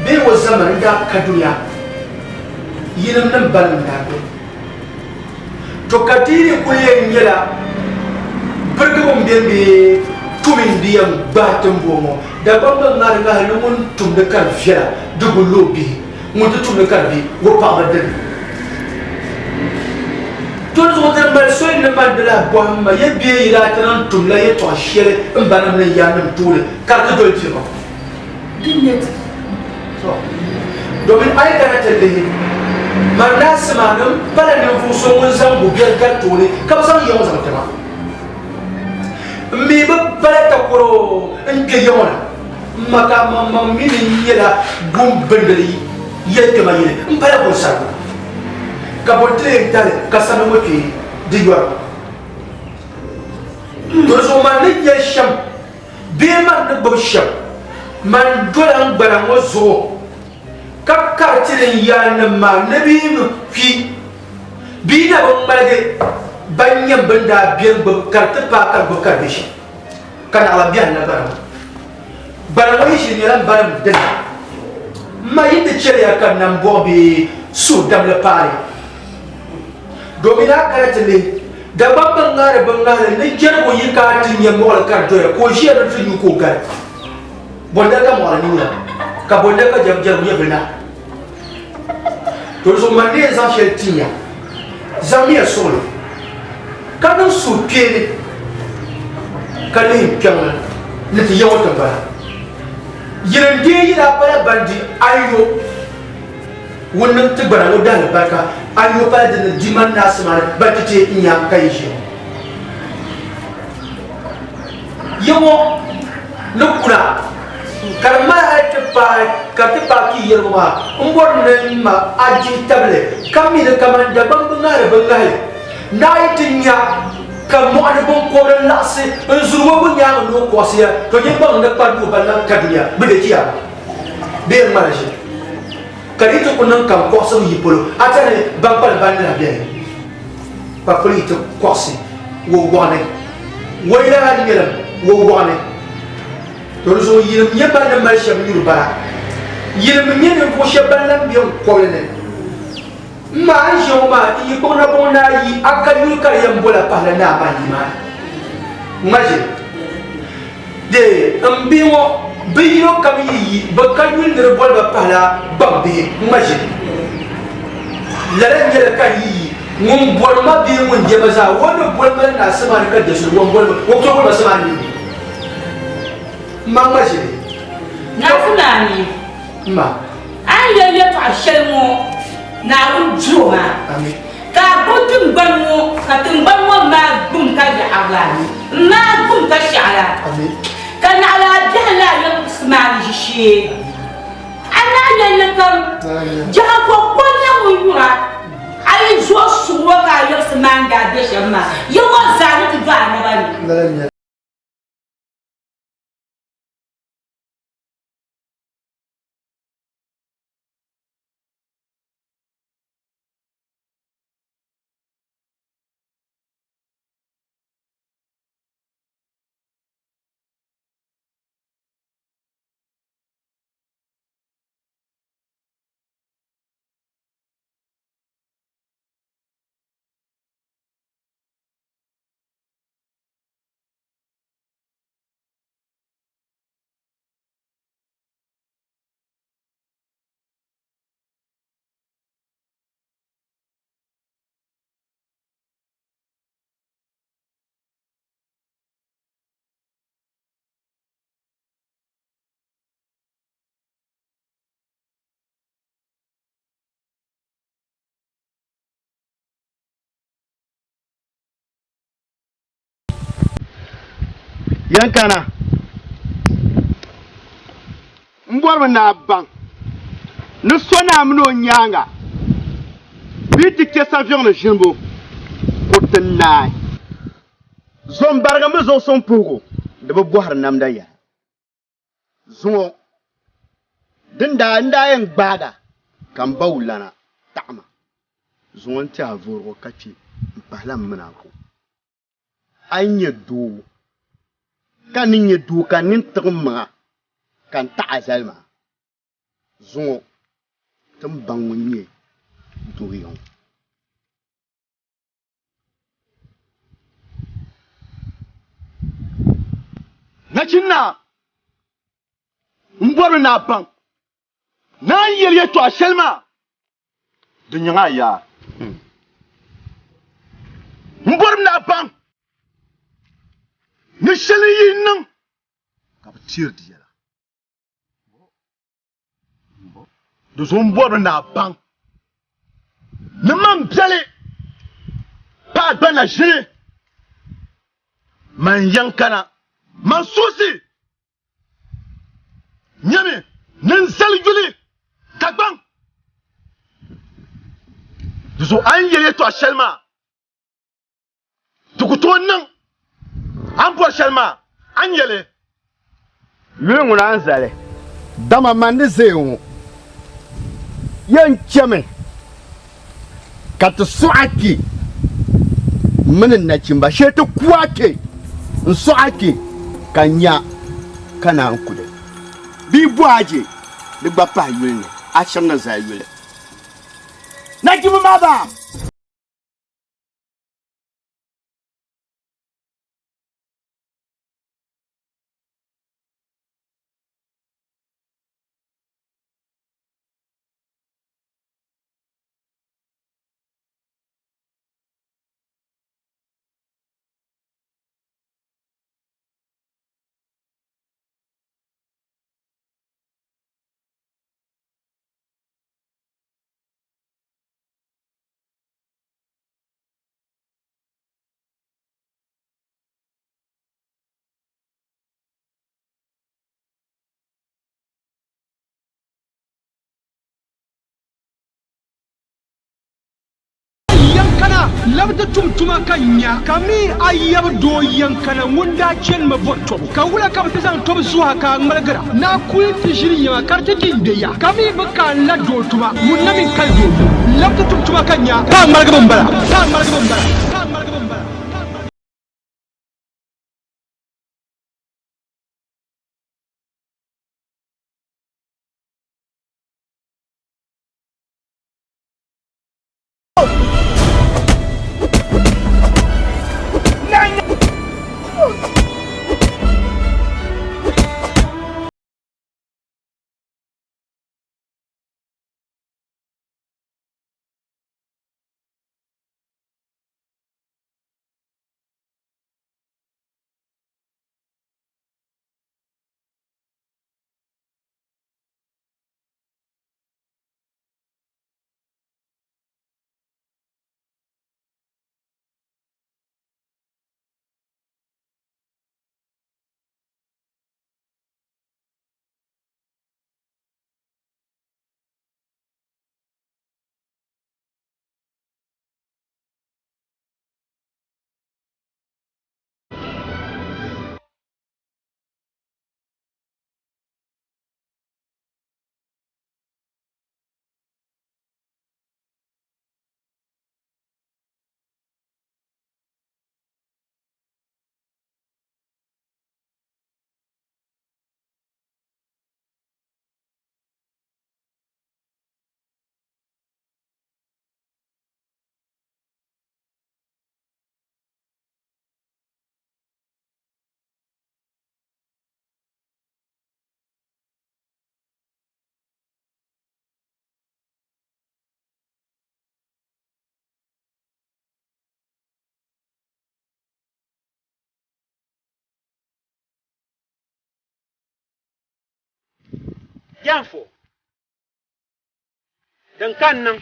be wo zaman ga ka duniya yinam nan ban na to katiri ko ye nyela bergabung bembe tumin diam batem bomo da bamba ngar ngar lumun tum de kar fiera dugu lobi mutu tum de kar bi wo pa badel ton zo der mal so ne mal de la bomba ye bi ira tan tum la ye to shere mbanam ne yanam toule kar ka dol ci ko dinnet so domin ay kana telle man nasmanum bala ne fu so mun zambu bier ka toule ka san yo zama tema mi ba balata koro nke yona maka mamma mini yela gum bendeli yete ma yele mbala ko sa ka botre tale ka sa mo ki digwa to so man ne ye sham be man ne bo sham man dolan gbara mo zo ka ka tiren ya na ma nabi mu fi bi na bo malage banyam benda bien be carte pa ka go ka bishi kana ala bien na bara wani shi ne ran bara den ma yinde chere ya kan nan bobi su dam le pare domina karate le da bangare ne jergo yika tinye mol kardo ko jere fi ñu ko gar bonda ka mo ni ka bonda ka jam yebna to so mande za shel tinya zamia solo kana su piede kalin kyamla ne ti yawta ba yiran de yida para bandi ayo wannan tibara no dal barka ayo pa de diman nasmar batite inya kayshi yawo nukura karma te pa ki yerma ngor ne ma aji table kami de kamanda bangare bangai naitinya kamu ada bongkor lase zurwa bunya no kosia to yebang de padu balang kadia bede kia be maraje karito kunan kam kosa yipolo atane bampal banna bien papolito kosi wo wane wayla ngelam wo wane to so yiram yebal na marsham yurba yiram nyene ko shabalam bion kolene ma joma yi bona yi akayul kayam bola pala na ma maje de ambiwo biro kam yi bakayul ne bola pala bambe maje laran yela kan yi mun bolma bi mun je baza wani bolma na sama ka da su won bolma ko to bolma sama ni ma maje na fulani ma an yele to ashelmo na ujuma ka botum banwo ka tumbanwo ma gum ka ja awlani ma gum ka shara kan ala jahla yam ismail shi ana yele kam jago konya muyura ay zo suwa ka yam ismail da de shama yawa zani tu ba na bani yankana mbor na ban ne sona mno nyanga biti kesa avion le jimbo kotelai zom barga me zo son pugo de bo bohar namda ya zo dinda ndayen gbaga kan bawlana ta'ama zo ta voro kace balam mena ko anya do kan nye du kan nin tagma kan ta'azalma zo tum bangunye do yon Nachina mboro na ban na yele to ashelma dunyanga ya mboro na ban ne sheli yin ka tir di yala do so mboro na ban ne man pele pa bana je man yankana Mansusi Nyame Nensel Yuli Kagbang Duzo anyele to Shelma Tukuto nang Ampo Shelma anyele Yule nguna anzale Dama mande zeyo Yan chame Katu suaki Mene na chimba Shetu kwake Nsuaki Kanya kana nkude bi buaje de gbapa yule a shamna za yule na jimu maba labda tumtuma kanya kami ayyab do yankana wunda ken ma botto ka wula kam pisan to zuwa ka malgara na kulti shirin ya karta ginde ya kami baka la do tuma munna min kal do labda tumtuma kanya ka malgaban bara ka malgaban bara ka malgaban bara Janfo. Dan kan nan.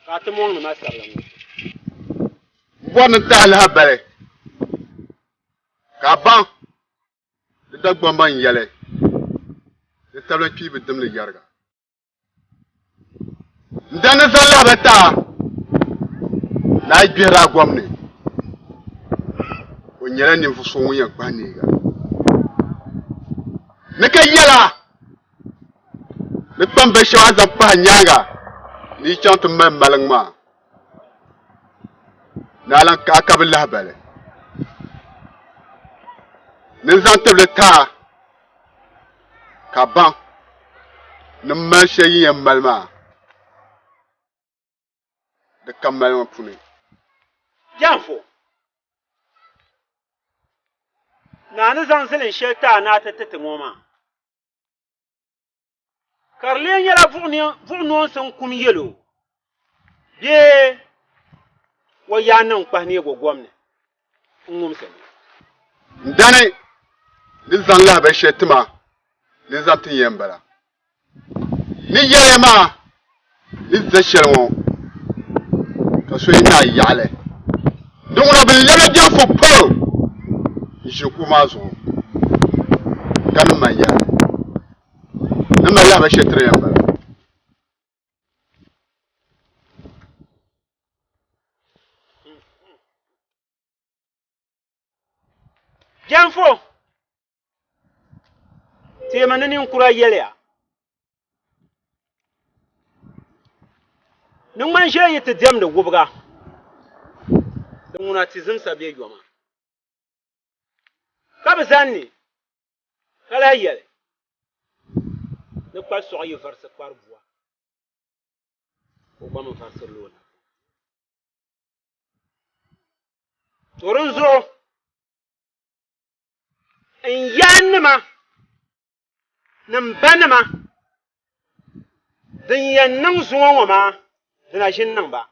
Ka ta mo na sallam. Wannan ta alhabare ka ban da dagban ban yale da tablan kibi dimli yarga dan sallah bata na gira gwamne ko nyere ni fu so wuya gbani ga ne ka yela ne pambe shawa da pa nyaga ni chantu membalang ma nalan ka kabillah bale nin zan tibli taa ka ban nin mali shɛli yɛn mali maa di kam mali ŋɔ puni Janfo. Naani zaŋ zilin shɛli taa na ti titi ŋɔ maa. Karili nyɛla buɣu sin kum yɛlo bee wa yaa niŋ kpahi neego gomni n-ŋumsi ni. ndani ni zaŋ lahabali shɛli tima ni zaŋ ti yɛn bala ni yɛliya maa ni za shɛli ŋɔ ka so yi naa yaɣali di ŋuna bi lɛbi Janfo polo n ʒi kuɣu maa zuɣu ka ni man yɛli ni mali lahabali shɛli tiri yɛn bala Janfo. Teema ni ninkura yɛliya. Ni ŋmani ʒɛya yi ti diɛmdi wubiga. Di ŋuna ti zimsa be yɔma. Ka bi zani ka lahi yɛli. Ni kpali sɔɣu yi varisi kpari bua. O gba mi varisi loona. Turin zuɣu. N-yaanima ni m-banima din yɛn niŋ zuŋɔ ŋɔ maa dina ʒini niŋ ba.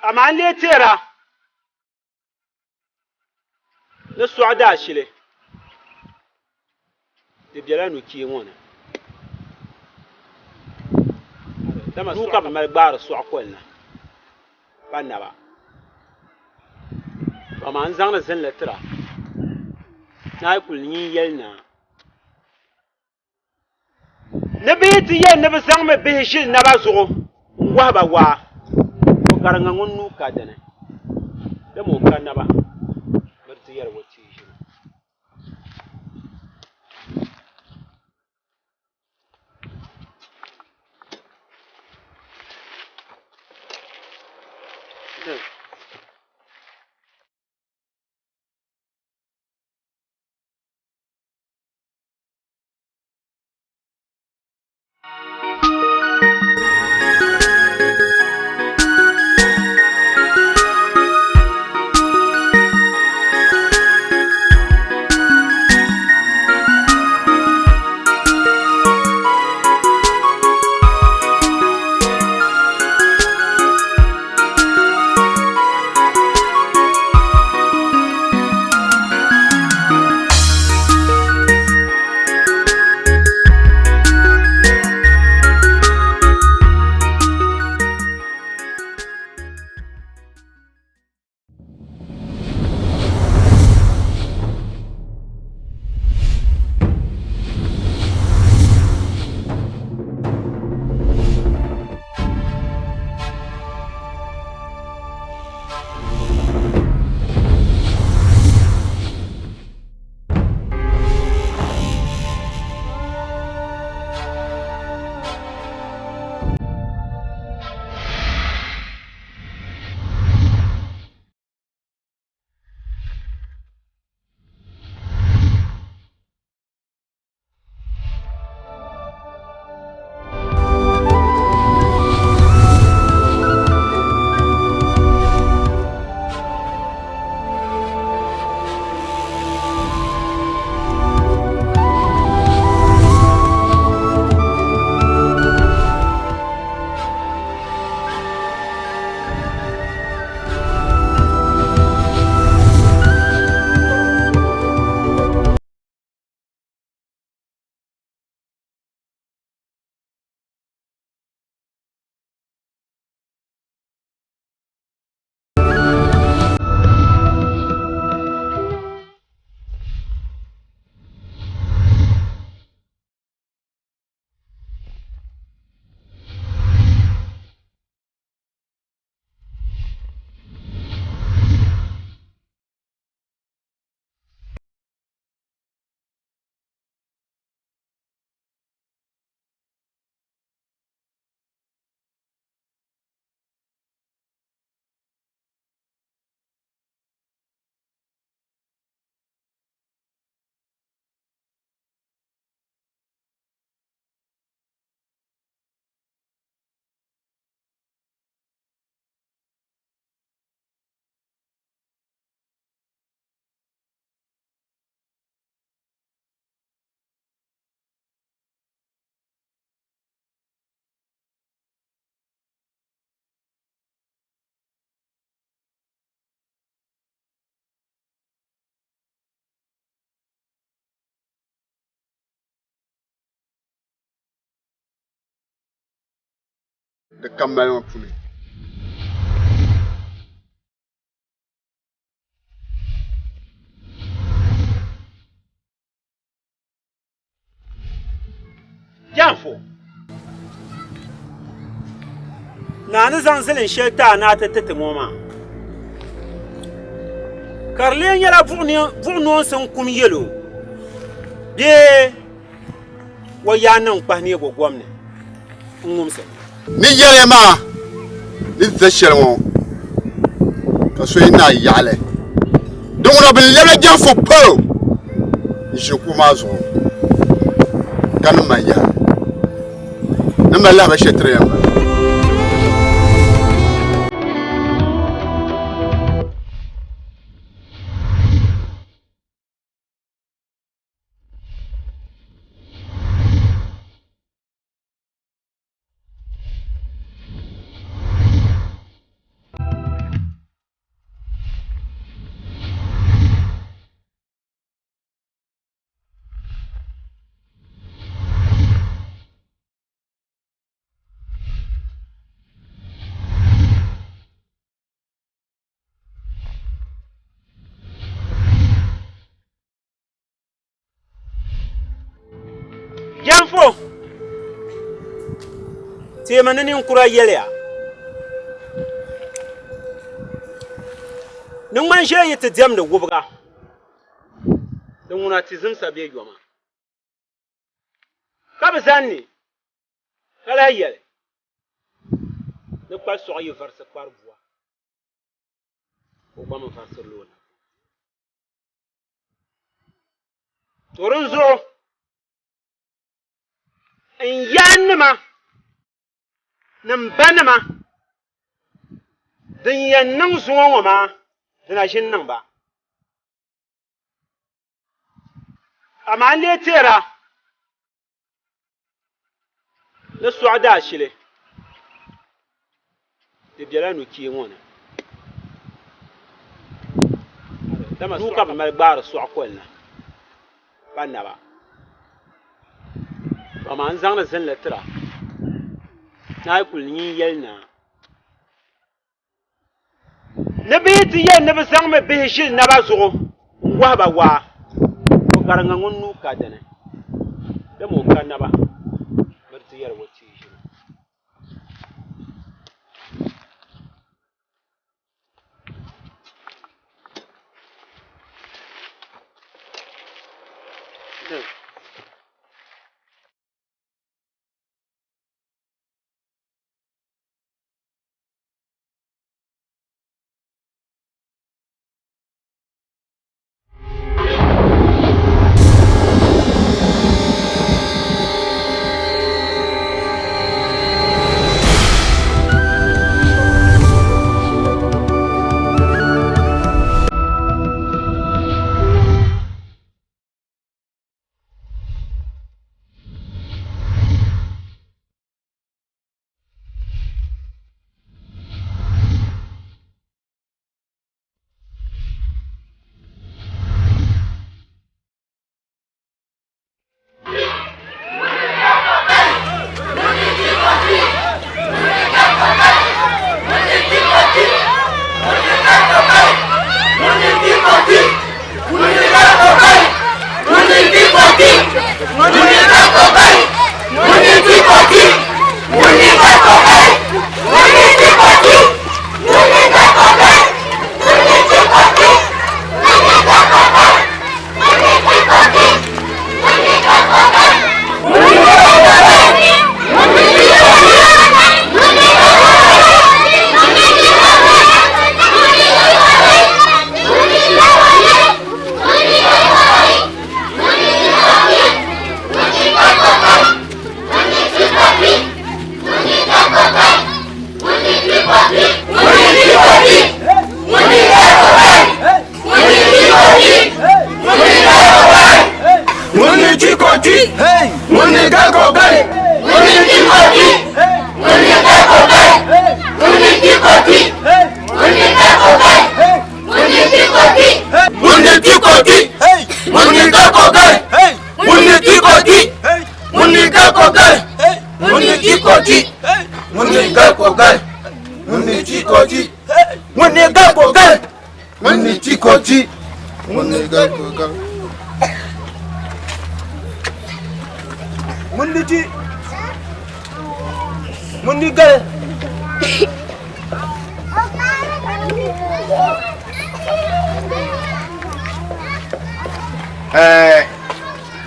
Amaa lee teera ni sɔɣu daa shili di bela nuchee ŋɔ ni. Duu ka bɛ mali gbaari sɔɣu kɔli na pa naba. Amaa n zaŋdi zinli tira na yi kuli nyin yɛli na نبيت يا نبسام بهشي نبازو وابا وا وكارنا نونو كادنا دمو كان نبا مرتيار وتي de kambalma puni Janfo Nana zanselin shelta na ta ngoma Karlen yala vurnon sun kum yelo de wayanan kpahni go gwamne ngumse ni yele ma ni zashelmo ka so ina yale donc on a bien le Janfo po je kuma zo kan ma ya na ma la ba shetre yamba Janfo tema ni ninkura yɛliya ni ŋmani ʒɛya yi ti diɛmdi wubiga di ŋuna ti zimsa be yɔma ka bi zani ni ka lahi yɛli ni kpa sɔɣu yi varisi kpari bua o gba mi varisi loona turin zuɣu n yaɣi nima ni n ba nima din yɛn niŋ zuŋɔ ŋɔ maa dina ʒini niŋ ba amaa n lee teera ni sɔɣu daa shili di bela nukee ŋɔ ni dama suu ka bi mali gbaari sɔɣu kɔli na pa naba amaa n zaŋdi zinli tira na yi kuli nyin yɛli naa ni bihi ti yɛn ni bi zaŋ mi bihi ʒili naba zuɣu n wahiba waa o gariŋa ŋun nuu ka dini dama o ka naba miri ti yɛri o tii ʒili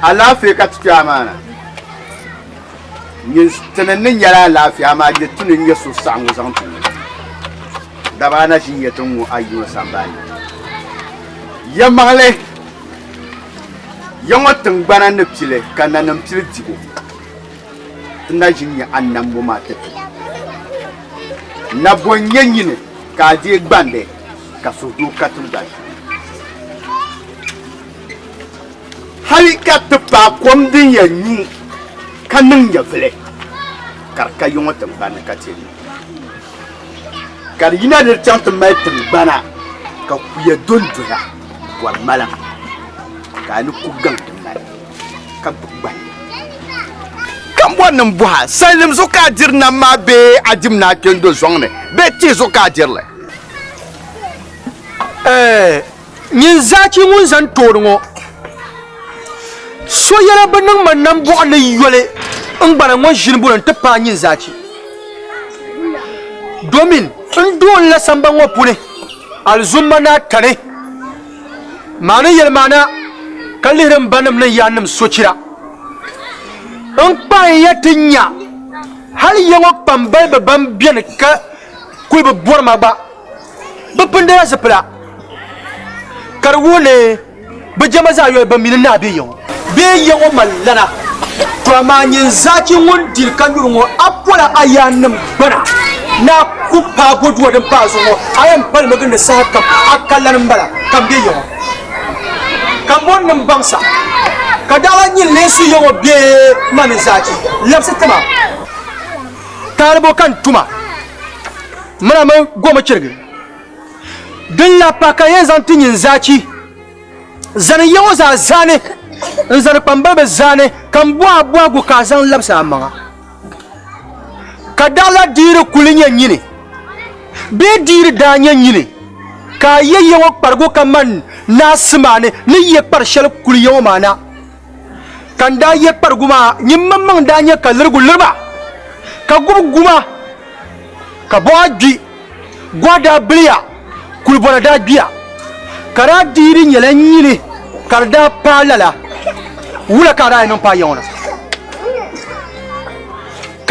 alaafee ka ti kpɛɣu maa na tini ni nyɛla alaafee maa yi ti ni nyɛ so saɣingu zaŋ ti daba na ʒi nyɛ ti ŋɔ ayi ŋɔ sambani ya maɣali ya ŋɔ tingbana ni pili ka nanim pili digo ti na ʒi nyɛ annambo maa ti ti na bo nyɛ nyini ka a deei gbandi ka suhdoo ka tilga hali ka ti paai kom din yɛn nyu ka niŋ nyɛ vili ka di ka yi ŋɔ tingbani ka ti ka di yina di chaŋ ti mali tingbana ka kuya dondoya bɔri malam ka a ni ku gaŋ ti mali ka gbubi gbani kan bɔri nim bɔha salim zo ka a diri nam maa bee a dim naa kendo zɔŋ ni bee tii zo ka a diri li nyin zaachi ŋun zan tooni ŋɔ so yɛla bi niŋ ma nam bɔɣili yɔli n gbana ŋɔ ʒini boli n ti paai nyin zaachi domin in duwan la samban wa pune alzumma na tare mana yelmana kallirin banam nan yanum socira in pa yatinya hal yango pambal babam bien ka kuy be bor ma ba be pende ya sepla karwone be jama za yo ba min na be yango mallana to ma nyin zaki won dil kanjurungo apola ayanum bana na kupa godwa den paso ngo ayam pal maganda sa kam akalan bala kam be yango kam bon nam bangsa kadala nyin lesu yango be man zaki labsa tama tarbo kan tuma mana ma goma cirgi din la paka yen zanti nyin zaki zan yawo za zane zan pamba be zane kan bua gu ka zan labsa manga kadala dire kulinya nyine be dire danya nyine ka yawo pargo kaman nasmane ni ye parshal kuliyo mana kan da ye parguma nyimman danya kalirgu lirba ka guma ka boji gwada bliya kulbona da biya kara diri nyelen nyini karda palala wula kara ino pa yona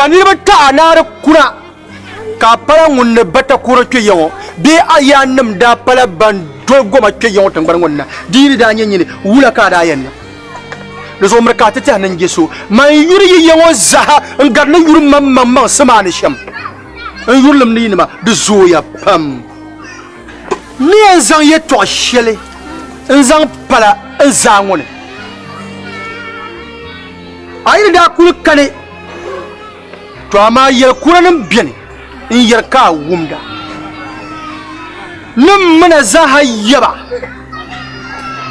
kanirba ta na kura ka para ngunne bata kura ke yawo be ayanum da pala ban do goma ke yawo tan ngonna diri da nyini wula kara yanna da zo marka ta nan geso mai yuri yawo zaha ngarna yuri mamman samani sham en yurlum ni ma de zoya pam ni en zan ye to shele en zan pala en zan woni ayi da kul kane to ama yel kuranin biene in yarka wumda nim mana zaha yaba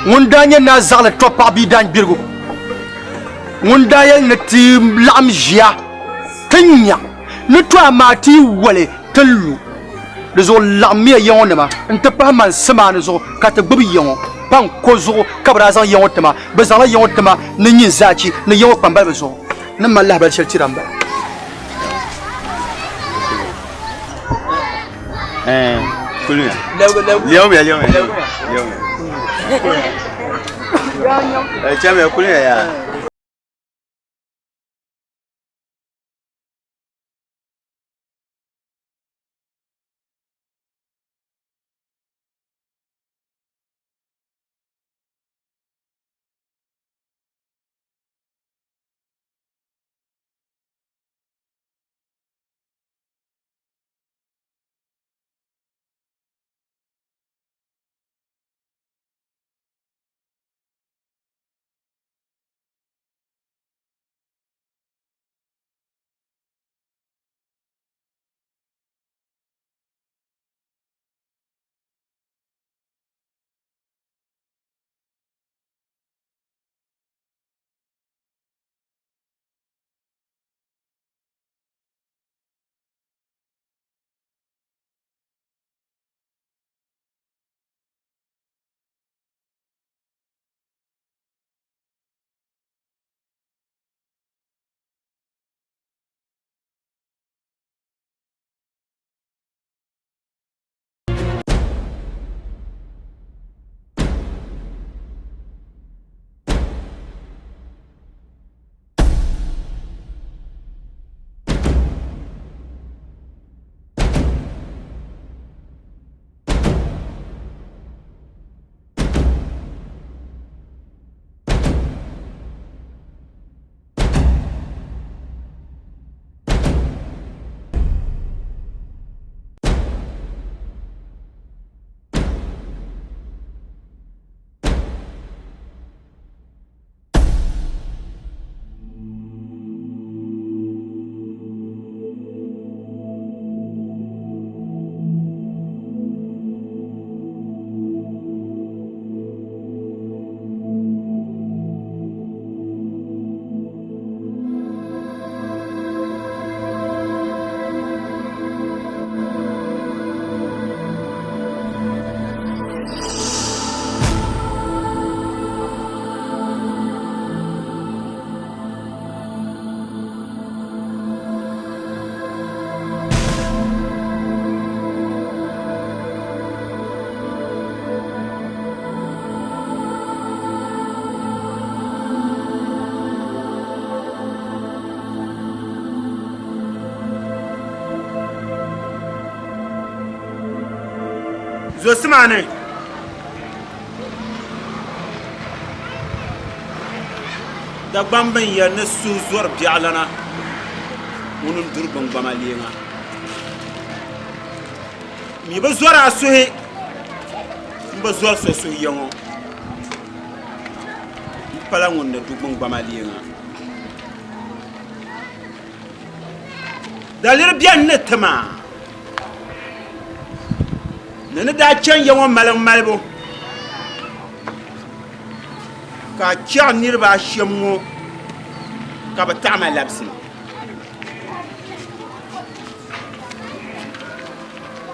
wunda nya na zala to pa bi dan birgo wunda ya nati lam jia tanya ni to amati wale telu de zo lamia yone ma nte pa man semane zo ka te gbi yon pan ko zo kabra zan yon tema be zan yon tema ni nyin zachi ni yon pamba be zo ni mallah bal shelti ramba kuluya leo chama kuluya ya zo simane da gbambin ya na su zuwar bi'alana wani durbin gbama liyenga mi ba zuwar a suhe ba zuwar so su yango pala wanda durbin gbama liyenga dalir biyan ne tama ne da can yawan malan malbo ka kya nirba shemwo ka ba ta ma labsi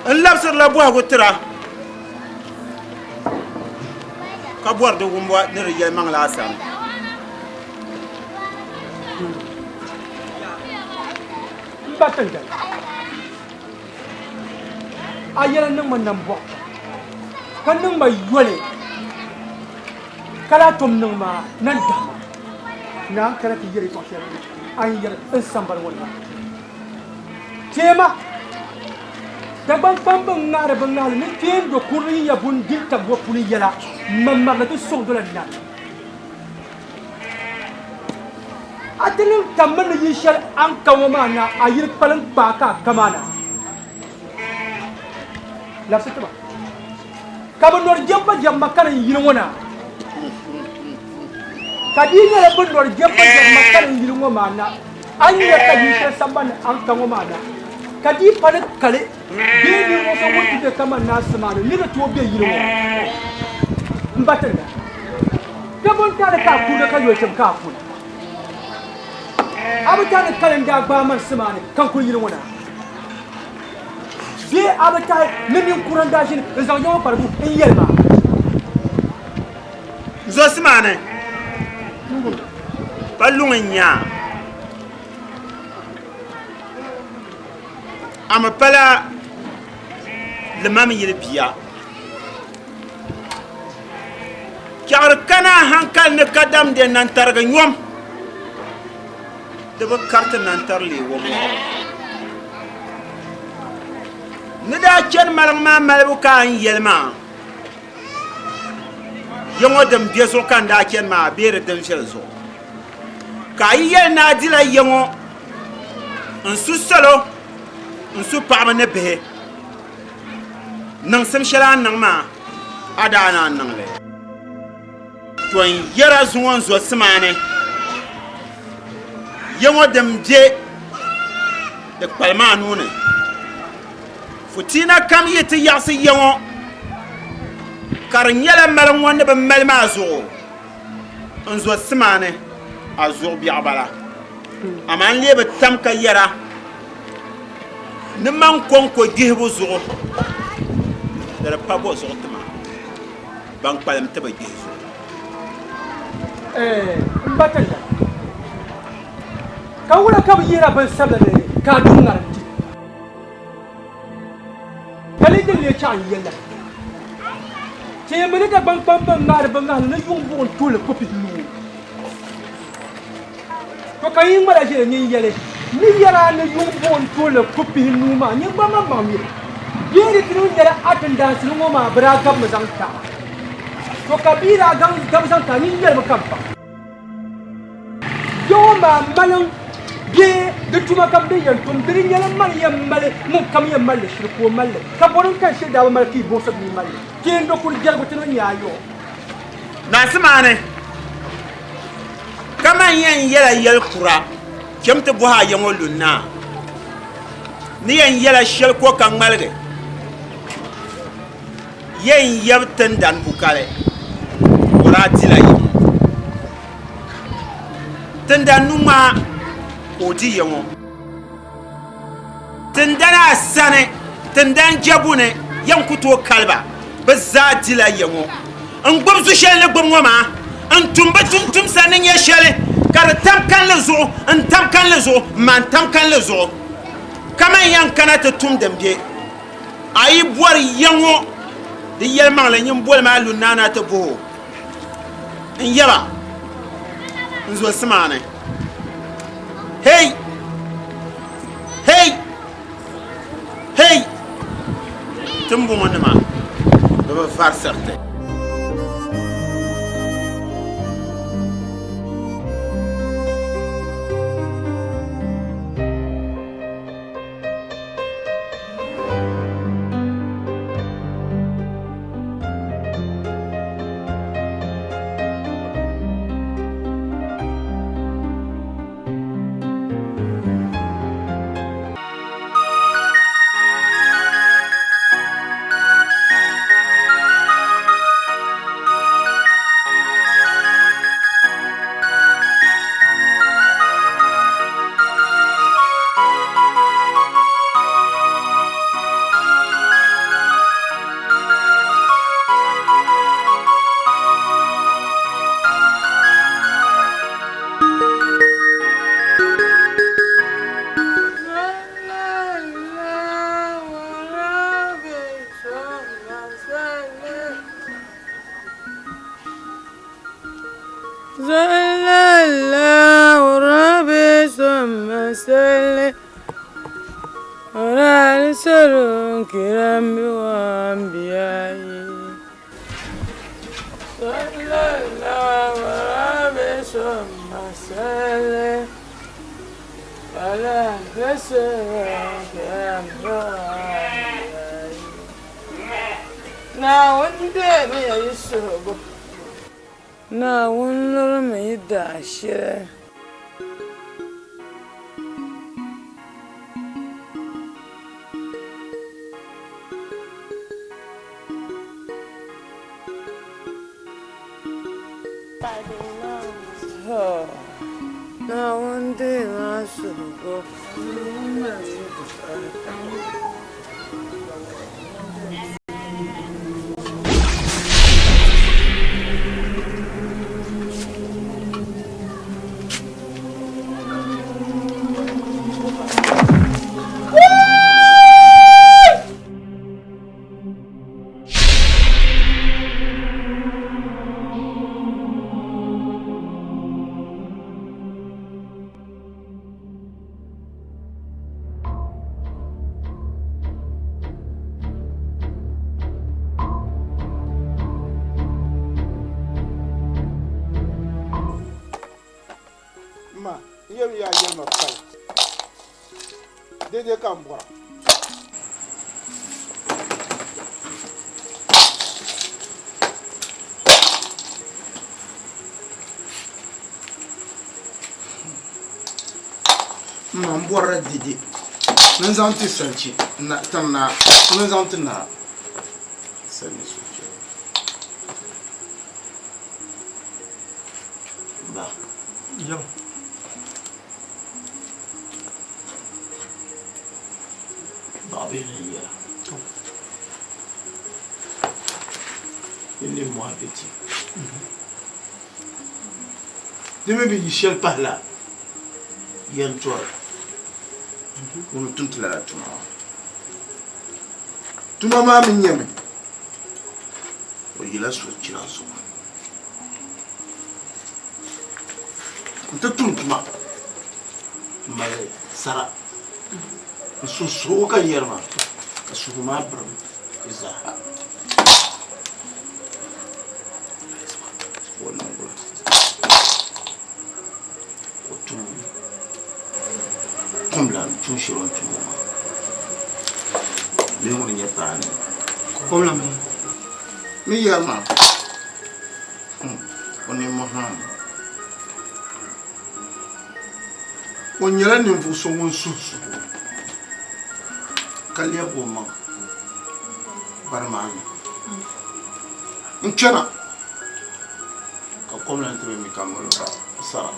an labsir la buwa gutira ka buwar da gumba ne riyal mangla asam batanga ayana nan man nan bo kan nan mai yole kala tom nan ma nan da na kala ti yere to shere an yere in sambar wannan tema da ban ban ngare ban ngale ni tem do kuri ya bun dilta go kuri yala mamma na to so do la na atinin tamman yi shar an kawo mana ayir palan baka kamana la setba kaba nor jamba jamba kan yin wona kadina ya bun nor jamba jamba kan yin wona na an ya kadi shar samban an kawo mana kadi pan kale be ni mo so wuti de kama na samana ni da to be yin wona mbatanda kabon ta da ka ku da ka yo ka ku abata kalan da ba man simani kan kun yin wona bi abata min kuran da shin zan yawo farbu in yelma zo simane ballun nya ama pala le mam yil biya kyar kana hankal ne kadam de nan targa nyom de ba carte nan tar le wo ni da ken malang ma malbu kan yelma yongo dem bieso kan da ken ma bere dem shelzo ka yel na dila yongo en su solo en su pa ne be nang sem shela nang ma adana nang le to yera zuwon zo simane yongo dem je de palma nune futina kam yiti yasi yongo kar nyala malan wonde be malma zo on zo simane azo bi abala aman lebe tam ka yara ne man kon ko gihbu zo dara pabo zo tama bang palam taba gizo mbatanda kawula kab yira ban sabale ka dungar kali de le chan yella te mene da ban ngar ban ngar na yung bon tole kopi lu ko kayin mara je ni yele ni yara na yung bon tole kopi lu ma ni ba ma ma mi yeri tinu yara attendance lu ma bra gab ma zangta ko kabira gam zangta ni yel ma kampa yo ma malang ye de tuma kam de yan tum diri nyala mal yam male mu kam yam male shir ko male ka bonon kan shi da mal ki bo sabi male ki ndo kur jar ko tino nyaayo na simane kama yen yela yel kura kemte bo ha yango lunna ni yen yela shel ko kan malge yen yabtan dan bukale wala tila yi tanda numa odi yango tindana sane tindan jabune yankuto kalba bazadila yango an gbamsu shelle gbamwa ma an tumba tum sanin ya shelle kar tam kan le zo an tam kan le zo man tam kan le zo kama yan kanata tum dambe ayi bor yango di yelma la nyim bol ma lu nana ta bo in yaba nzo simane hey tumbo wanda ma va faire certain. Na wunur mai dashi na wunde na sugo Dede kan bɔra. Man bɔra dede. Nan zan ti sanci na tan na nan zan ti na sani su ke. Ba. Yo. Il est moins petit. Demain, il ne pas là. Il y a un toit. On nous tout là, tout le monde. Tout le monde, il a sorti la zone. On te tout le monde. Mais ça. Susuka yerma kasuma bram iza wala wala otu komla tunshiro ntuma lewo nya tani komla mi yerma oni moham onyela ni mvuso wonsusu Kalia Boma Barman Nchana Kakomla ntiwe mikamolo Sara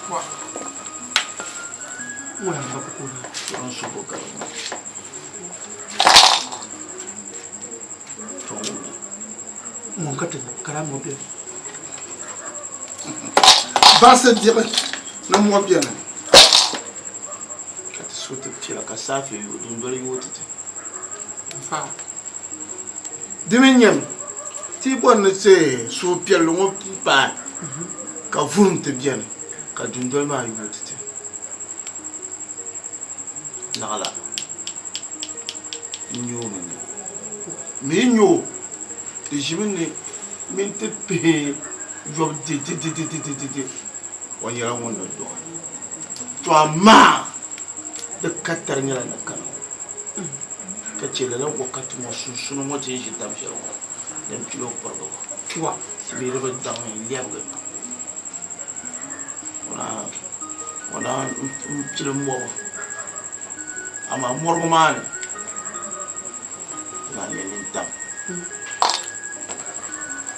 Wa Mwa mbakukuna Wansubo karama Tongi Mwangate karama wapia Basa dire Na mwapia na Sote tira kasafi dundole yotete fa dimenyam ti bonne se so pielo mo pa ka vurumte bien ka dundole ma yotete nala nyo me nyo ti ʒimi ni mini ti pihi yobu di o yɛla ŋun ni dɔɣi to amaa di katari nyɛla ni kana ka che lala wakati ŋɔ sunsuuni ŋɔ ti ʒi tam shɛli ŋɔ din pili o pirigu wa ti mi di bi daŋ lɛbigi wana n pili mɔbu amaa mɔrigu maa ni na ne nin tam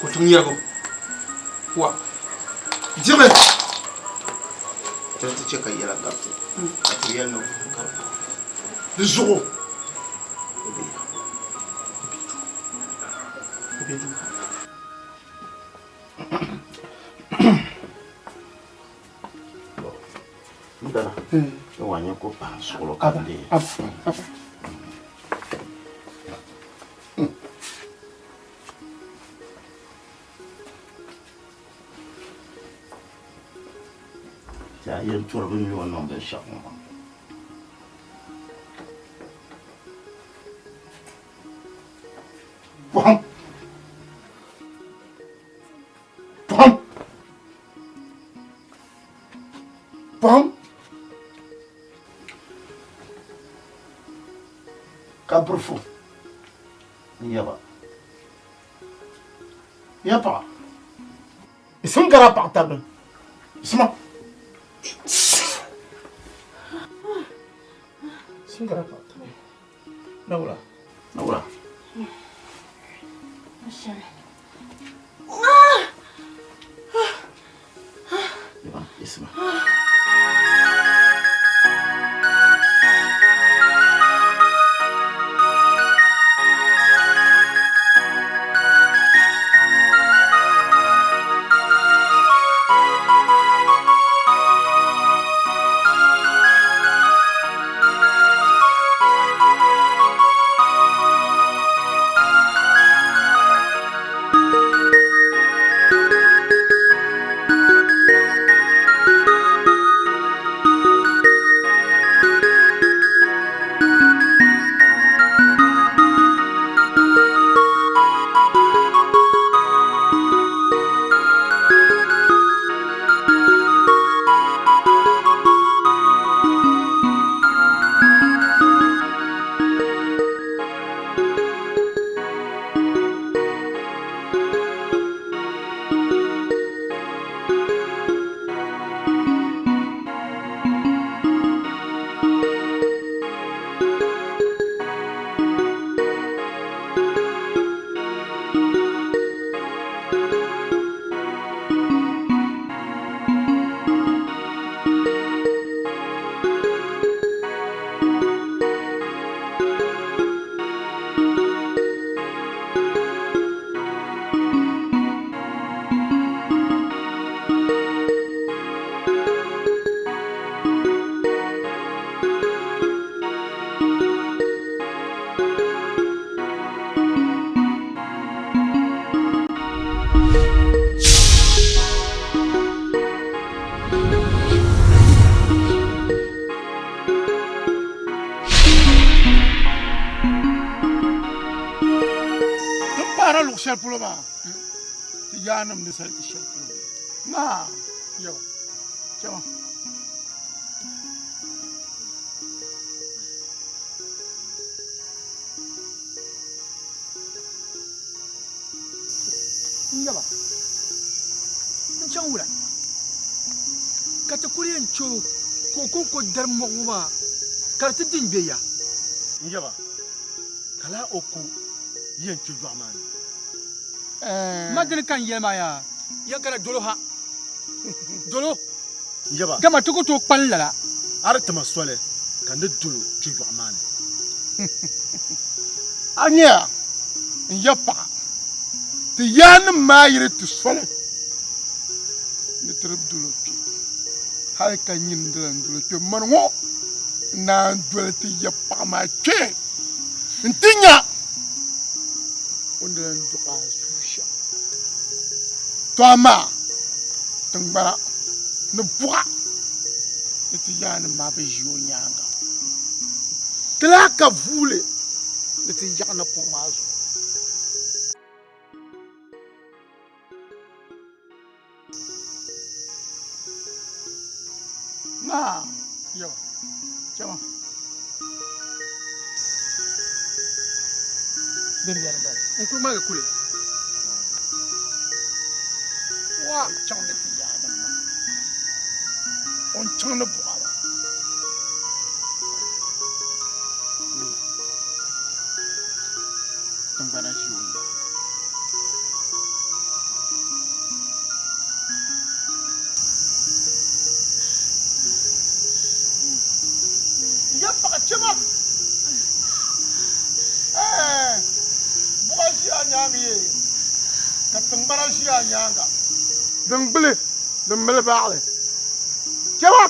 ko tun yɛrgu wa diɣi ti che ka yɛla gariti ka ti yɛli ni gariti di zuɣu o be du ndana ni wa nyɛ ko paɣa suɣulo ka di ja yɛn tɔri bi nyɔ niŋ binshɛɣu ŋɔ pam ka burfu n yɛba ya paɣa isim gara paɣa tabi isima isim gara paɣa tabi nawura isima shɛli polo maa ti yaanim ni sali ti shɛli polo naa yaba chama yaba n chaŋ wula ka ti kuli yɛn cho ko dari mɔɣu maa ka ti din be ya yaba kala o ko yɛn cho jɔɣu maa ni madini kan yelma ya yankara dolo ha dolo yaba gama tuko to pallala ar tama sole kan de dolo ci yo amane anya yapa ti yan ma yire ti sole ni trib dolo ci hay kan yin dolo ci man wo na dolo ti yapa ma ci ntinya ondan duka Toma, tengbara, ne buka, itu jangan mabe jionyanga. Telah kavule, itu jangan pengasu. Yo. Chama. Den yar ba. Ko ma ga kule. Wa chang de ya na ma. On chang de bwa ba. Tang ba na shi wo ya. Ya pa chama. Buka shi anyang ye. Ka tang ba na shi anyang ga. Dang bele, dang bele baale. Chama.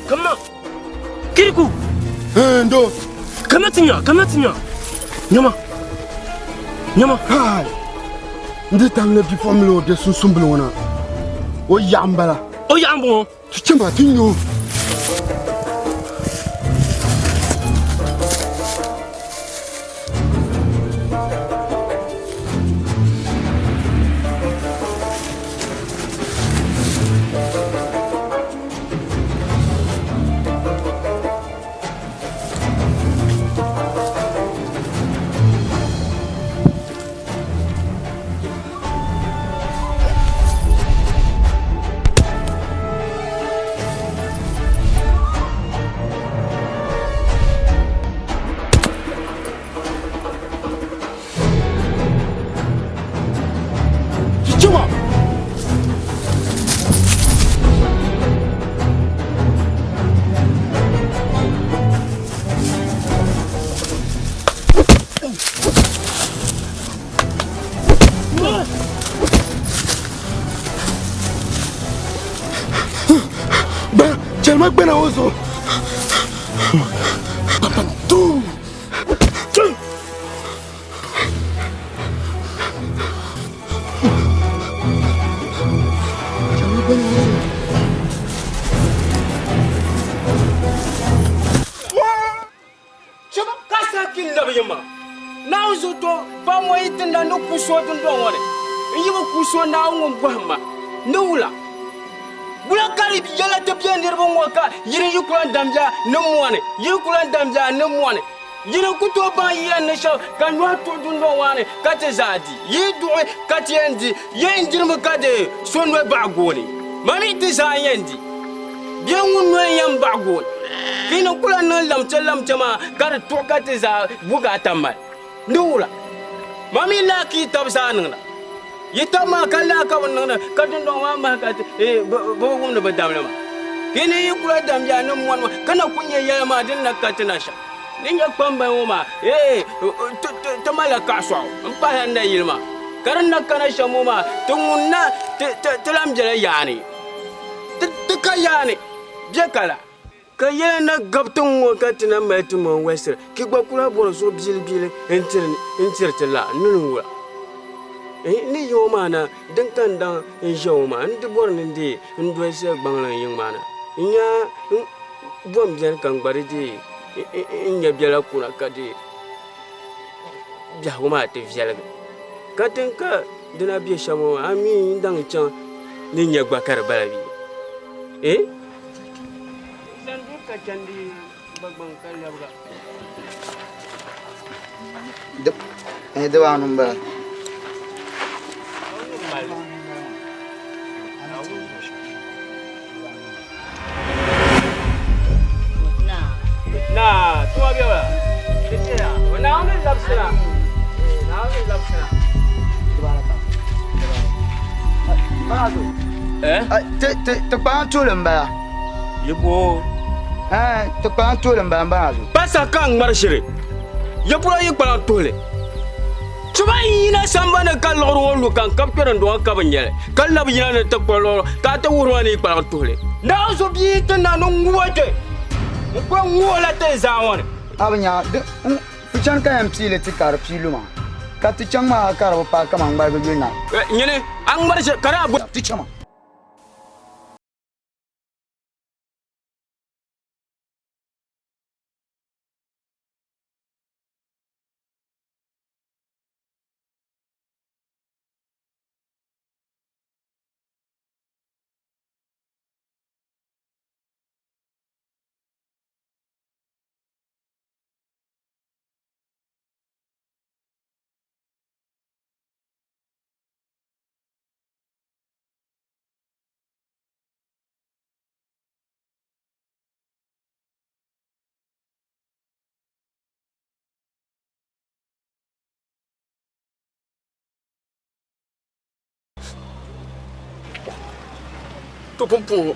Kama. Kiriku. Ndo. Kamatinya. Nyama. Hai. Ndi tangle bi formula de sunsumbulu wana. O yambala. O yambo. Chimba tinyo. Chelma bena ozo. Papantu. Chama kasa kinda biyama. Na uzo to ba mo itinda no kuso dun do ngone. Yibo kuso na ngom bahma. Nula. Bula kali yala te bien der bon waka yiri yukulan damja no mwane yukulan damja no mwane yiri kuto ba yiya ne sha kan wa to dun do wane kate zadi yi duwe kate yendi yendi mo kade sonwe ba goni mami te za yendi bien wonwe yam ba goni kino kula no lamche ma kar to kate za buga tamal ndula mami la ki tabsa nangla yitama kala ka wannan ka dun don wa ma ka bo gum da badam ma kini yukula dam ya nan mon kana kunye ya ma din na ka tana sha nin ya kwamba ma to mala ka so an pa handa yilma karan na kana sha mu ma tunna tilam jere yani ka yani je kala ka yana gabtun wakati mai tumo wesir ki gbakura boro so bil intirtila nunu ni yo mana den kan dan yo ma ndi bor ndi ndo se banglan yin mana nya bom jen kan bari di nya biala kuna kadi biya ma te viala katen ka dina biya shamo ami dan chan ni nya gbakar balabi sandu ka chandi bagbang kalabga de wa numba Nah, tu apa ya? Kecil. Nah, ni lapsena. Mana tu? Tekpan tulen ba? Yebo. Tekpan tulen ba ba tu. Pasa kang marshiri. Yebo ayi kpala tole. Cuba ina sambana kaloro lu kan kapkeran do kabanyele. Kala bina ne tekpalo ka te urwani kpala tole. Na so bi te na no ngwote. Ko ngola te zawon. Abanya Puchan ka MC le tikar piluma. Ka ti changma kar pa ka mangba be na. Nyene ang marse kara bu ti chama. to pompo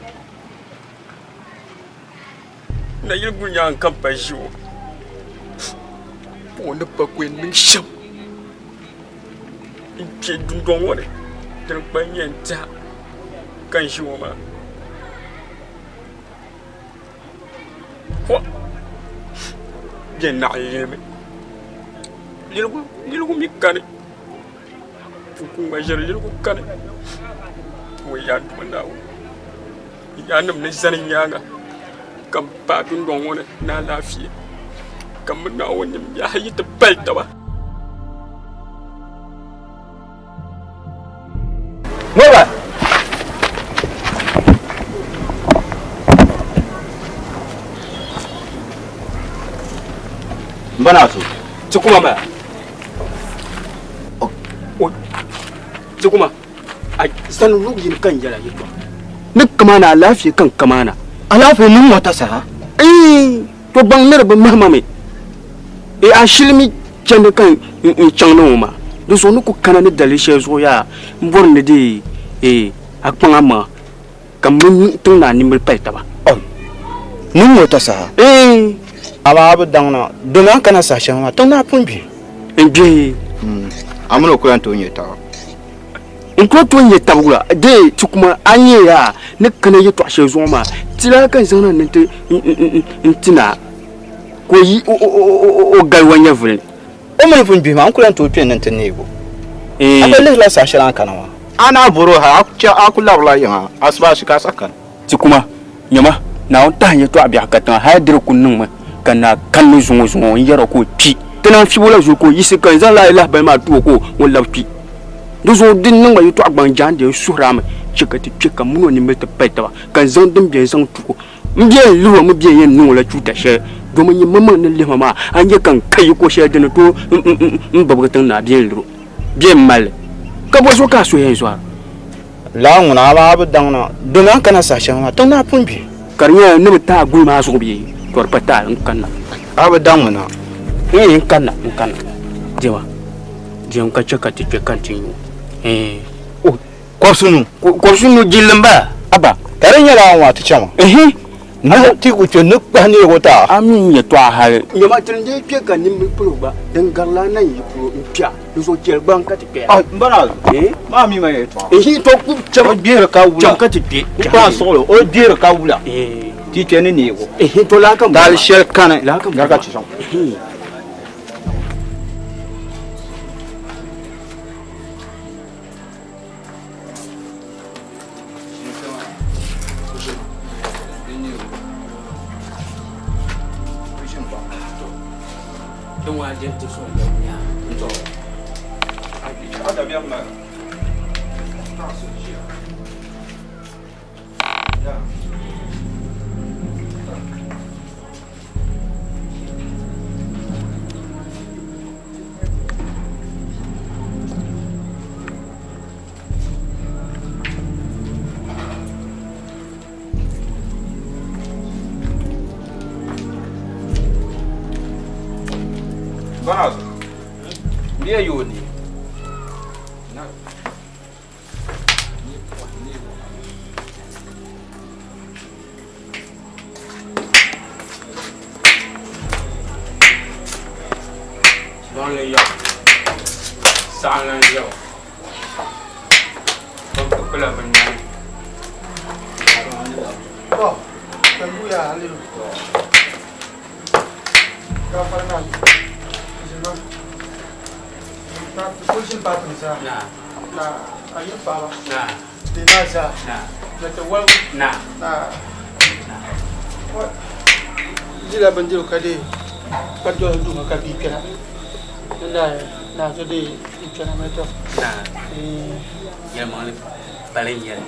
na yilgu nyang kampashu pona pa kwen ning sham in che dun don wore tan panyen ta kan shuma bien na yelme lilgu mi kane ku major lilgu kane wo ya tumanda wo ya nam ne zanin yanga kam papin don wona na lafiya kam na woni ya yi ta balta ba Moba. Bana so. Cikuma ba. Cikuma. A san rugi kan jara yito. Nik kamana lafiya kan kamana. Alafu nun wata sa. To bang mer ba mahmame. A shilmi kende kan in changno ma. Do so nuku kanani delicious ya. Mborne de akpanga ma. Kam mun tun na nimel paita ba. Nun wata sa. Aba abu dangna. Donan kana sa shama ton na punbi. Nje. Amuno ko yanto nyeta. Nko to nyeta bugula. De tukuma anye ya. Ne kana yeto ashe zoma. Tila kan zana nte ntina. Ko yi o galwanya vren. O mun punbi ma anko yanto twen nte nego. Abele la sa shara kana wa. Ana boro ha akula wala ya asba shi ka sakan. Tikuma nyama na on ta yeto abia katan ha dire kunun ma. Kana kanu zungo yaro ko pi tena fi wala zo ko yisi kan zan la ilaha ba ma to ko wala pi do zo din nan ba yuto agban jande sura ma chikati chika muno ni meta peta kan zan din bien san tuko mbien luwa mu bien yen nu la tuta she do mun mama ne le mama anje kan kai ko she din to mbabga tan na bien lu bien mal ka bo so ka so yen so la nguna ba abu dangna do nan kana sa shama ton na punbi kariya ne ta gulma so bi tor pata nkanna abu dangna nkanna jewa jem ka chaka tike kantinyu ko sunu jilamba aba tarenya la wa ta chama na ti ku che nuk ba ni ko ta amin ya to ha nyama trende ke kan nim pulu ba dan garla nan yi ko pia do so jel ban ka tike mbana ma mi ma ye to to ku chama biere ka wula chama ka tike ko so o biere ka wula ti che ni ko to la kam dal shel kana la kam garga ci son Don't want to do so. Ada bien mal. Bana, dia yoni. Dans les yeux, sans les yeux. Donc, que la banane. Oh, tunggu ya, Halil. Kapan nanti? Nah, pusing patung sa. Nah, ayun pa ba? Di ba sa? Natawag. Nah. What? Sila banjiro kadi. Kadyo dunga kadi kena. Nah, jadi kena meto. Ya malu paling ya.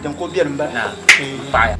dan ko biyar ba na baya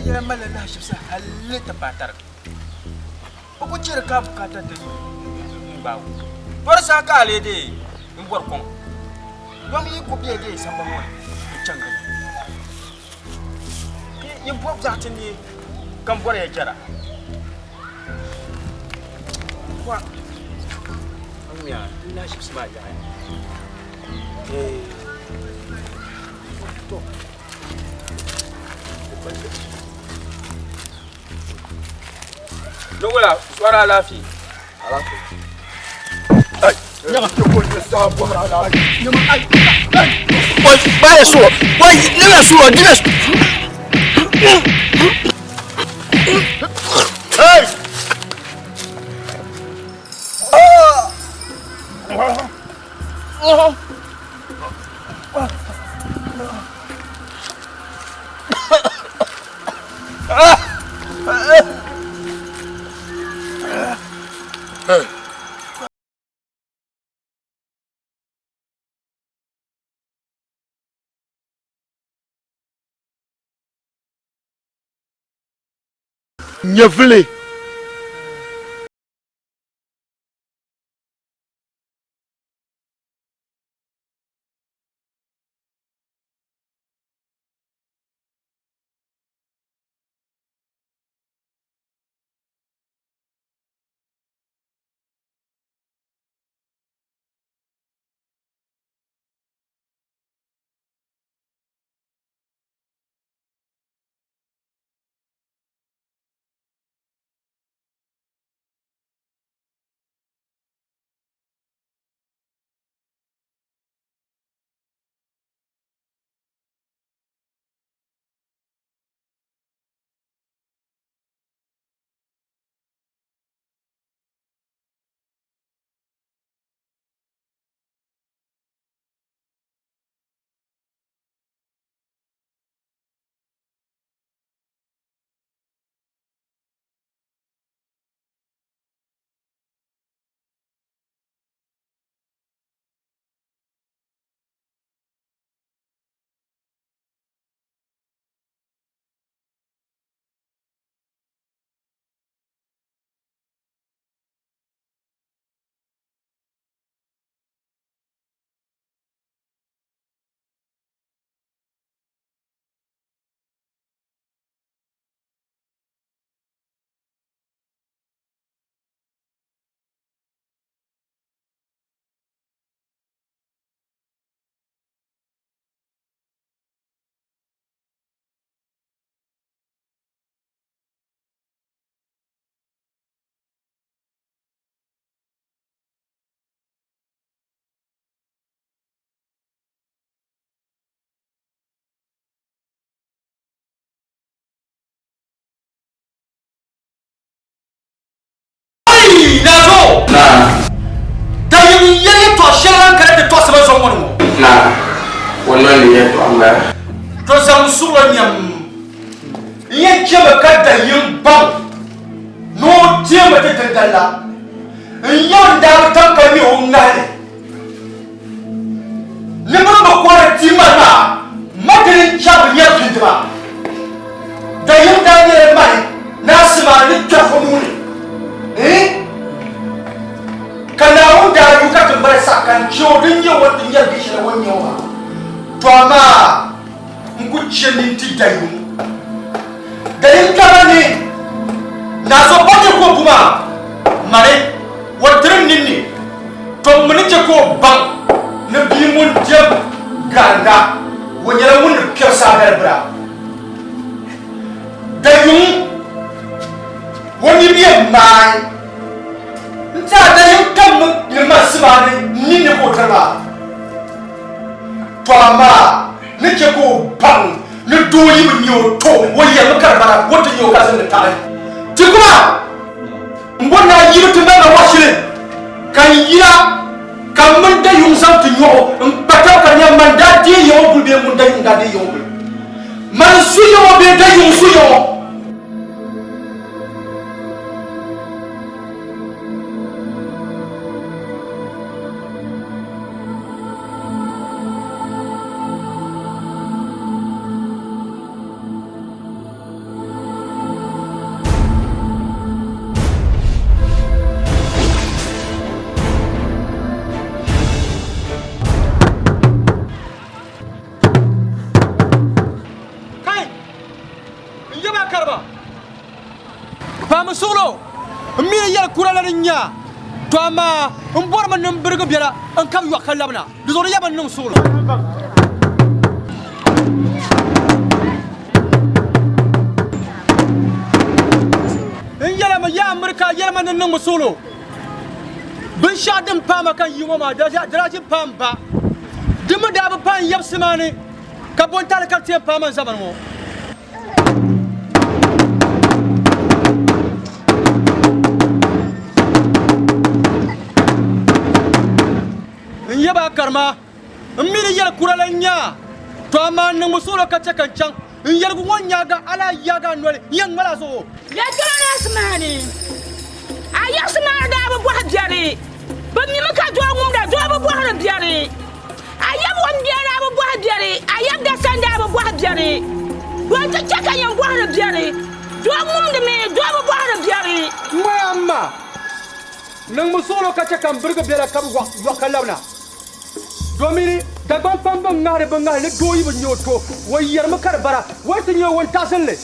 ya mala na shi sa halitta fatar ko cire ka bukatar da ba bar sa ka ale de in bor kon dom yi ko biye de san ban wani can ga yi bob za ta ne kan bor ya kira kwa amiya na shi ba ja to Nungula, suara lafi. Alafi. Ai, nyama ke ko ne sa bo ra la. Nyama ai. Wai, baya so. Wai, nina so, nina so. Hey! Nyevle. To zam sulo nyam ye chebe ka da yim bang no tiema te tendala yon da tan ka mi o ngale ne ma ba ko ti ma na ma de chab ye tindra da yim da ne mai na sima ni ta ko mu kana o da yu ka tumbar sakan chodin ye wadin ye bi shi na wonyo ba to ama nkucheni tidayu dayin kamani nazo bote ko kuma mare wotrin ninni to mun je ko ban na bi mun dem ganda wonyara mun kersa berbra dayun woni bi mai Nta da yin kam ni masmani ni ne ko tarba. To amma nake ko ban ni doyi mun yo to waye muka bara wata yo ka san da ta. Ti kuma mbona yi mutum na washirin kan yira kan mun da yun san tu yo pata kan ya man da di yo bu be mun da yin da di yo man su yo be da yun su yo. Solo mi yar kurala nya to ama mbor man numbergo biara an kam yo khalabna du zo yaban num solo in yala ma ya amurka yala man num solo bin shadin fama kan yi ma da darajin fam ba dimu da ba fan yabsimani ka bon talakar te fama zaman mo yaba karma mini yar kuralanya to amma nan musuro kace kancan in yar wanya ga ala ya ga nole yan mala so ya kana asmani ayasmani da ba bujari ba mi maka do ngum da do ba bujari ayab won biara ba bujari ayab da sanda ba bujari wa ta chaka yan bujari do ngum de me do ba bujari amma nan musuro kace kan burga biara kabu wa kallabna domini da ban pambam ngare bangare ne doyi ban yoto wayar makar bara wata nyo won tasalle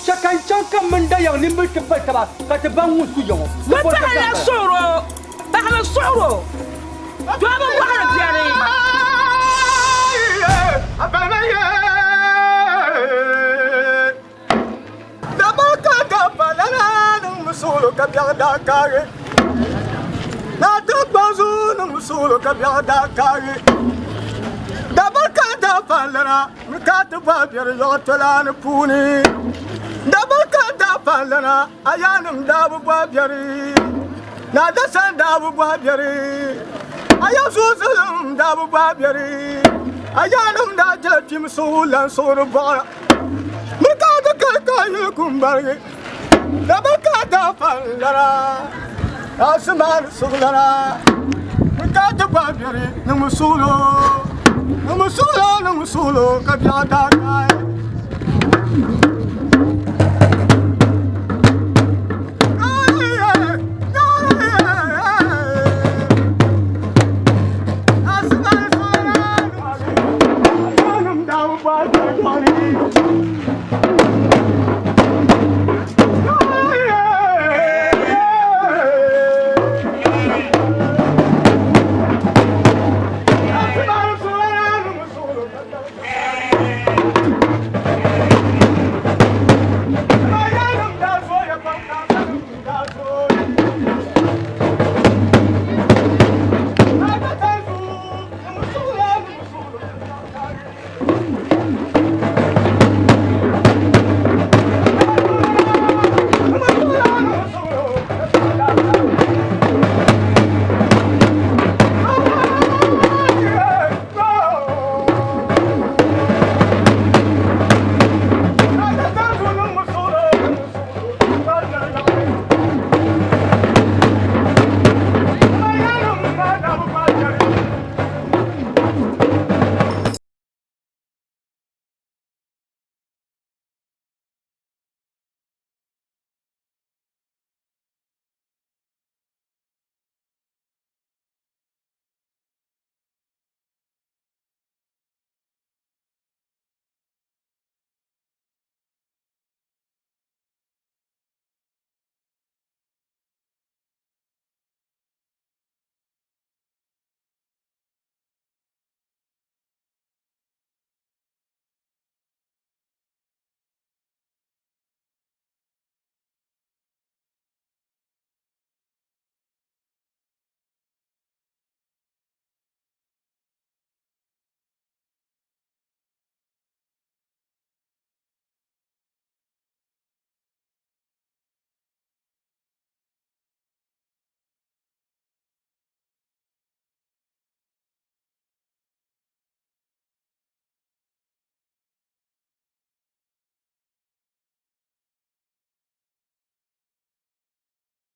chakan chakan man da yang nimbe ke falta ka ta ban wusu yo ba ta la soro ba ha soro do ba wa ha biare abana ye da ba ka da balana nang musolo ka biya da kare na ta bazu nang musolo ka biya da kare Double cut up, Alana, we cut the Babier Yotolan Puni. Double cut up, Alana, I am double Babieri. Now the sun double Babieri. I am Susan double Babieri. I am that Jim Soul and Sort of Bar. Look at the Kaka Kumbari. Double cut up, Alana. As a man, Solana. We got the Babieri, no Musulo. No solo, capiata.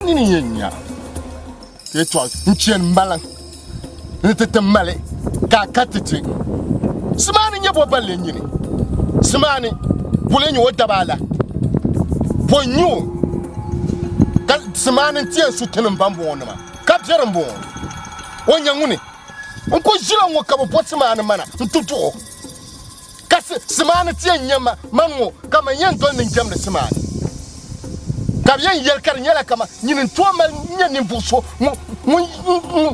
Nini yenya. Ke to ntien malan. Ntete male ka katete. Smani nyebo balle nyini. Smani bulenyi wodabala. Ponyo. Ka smani tien sutenin bambo wonama. Ka jerembo. Wonyangune. Onko jila ngo ka bo smani mana. Ntutu. Kasi smani tien nyama mango kama yendo ninjam de smani. Kabien yel kar nyala kama nyinin toma nyani buso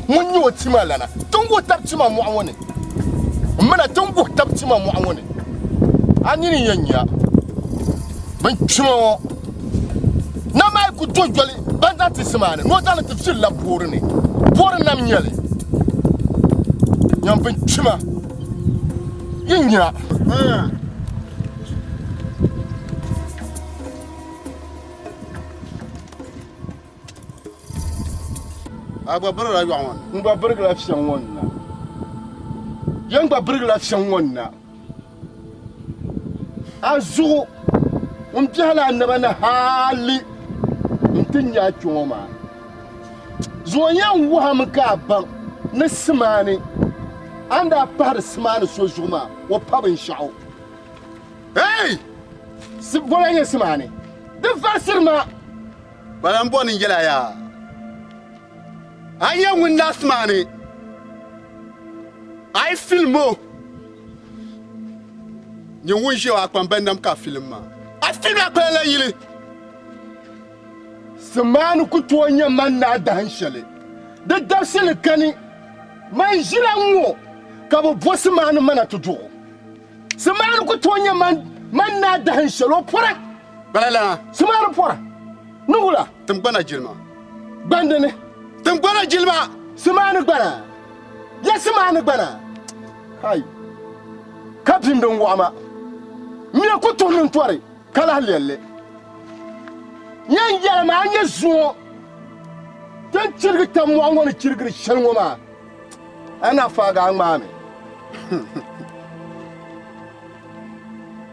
munyi wotima lana tungu tabtima mu awone mana tungu tabtima mu awone anini yenya ban chimo na mai ku tojole banda tismane no dala tifsil la porne nam nyale nyam ban chima yenya agba burga yawan ngba burga la fian wonna yangba burga la fian wonna azu umpiala annabana hali mtinya choma zo yan waham ka ban nismani anda par smani so juma wa pabin sha'u hey sibgola yesmani de farsirma balan bonin gela ya Aya win last money. I filmo. You wish you are combined ka film. I film a pele yili. Samanu kutonya man na danshale. The dasile kani. Man jila ngo. Kabo bosi manu mana to do. Samanu kutonya man na danshale opora. Balala. Samanu pora. Nugula. Tumbana jilma. Bandene. Tumbana jilma semana gbana ya semana gbana hay kapin don wama mi ko tonun tore kala lelle yan yara ma anya zuo tan cirgi tam mo ngone cirgi shalmo ma ana faga ngame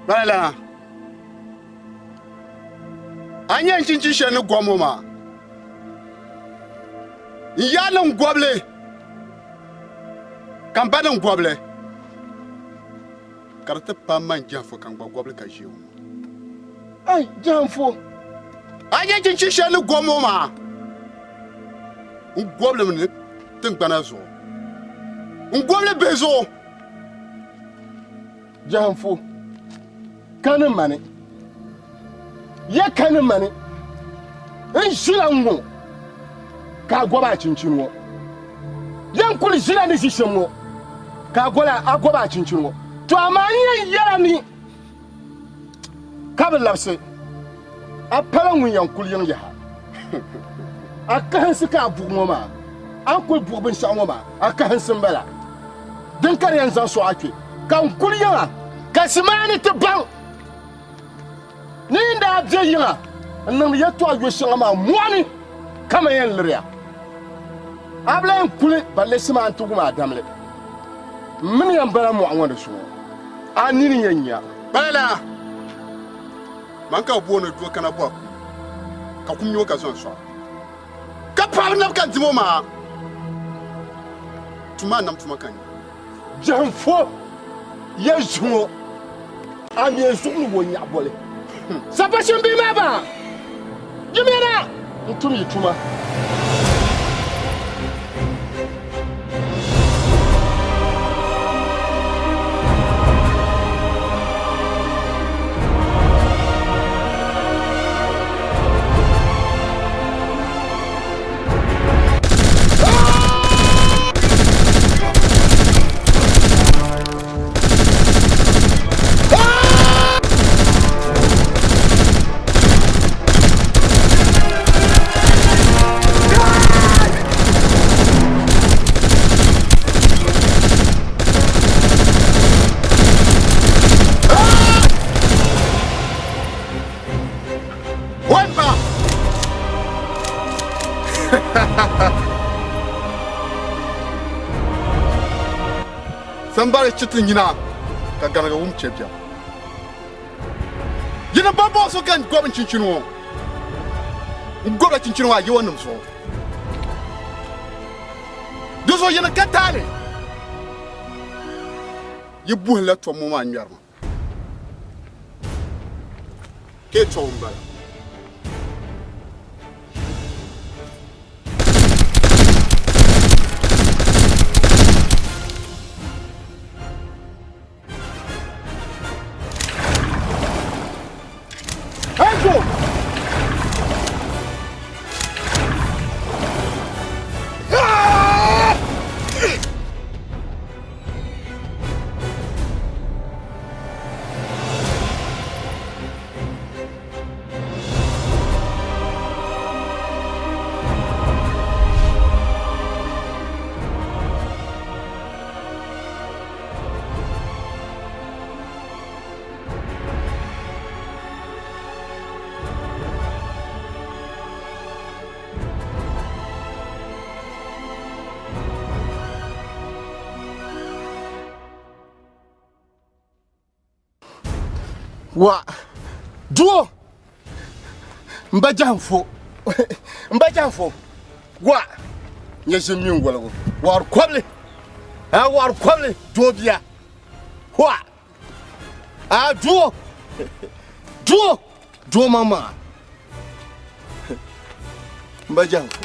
bala anya cinci shenu gomo ma Yalon goble. Kambanon goble. Karate pa man janfo kan goble ka jiu. Ay, janfo. Aya jinchi shelu gomo ma. Goble mne tin banazo. Goble bezo. Janfo. Kanin mane. Ya kanin mane. En shilango. Ka goba cincin yan kul jira ni shishin wo ka gola agoba cincin wo to amma yan yara ni ka bilabse a palan yan kul yan ya aka hansu ka bugo ma an kul bugo bin shan ma aka hansun bala dan kar yan zan so ake kan kul yan ka simani te ban ni da je yan nan ya to ayo shan ma muani kama yan liriya Ablen kule balle sima antuguma damle min yan bala mu an wanda so anini yanya bala man ka bona do kana bo ka kunyo ka son so ka pa na ka dimo ma tuma nam tuma kan janfo yezuo ami yezu ni wonya bole sapashin bi ma ba jimena ntumi tuma Somebody chitin yina ka ganaga wum chepja yina babo so kan go bin chinchin wo goba cincin wa yi wannan so dozo yana katale yi buhla to mu ma nyar ma ke chomba wa duo mbajanfo wa nyeshe mingwalago war kwable dobia wa duo mama mbajanfo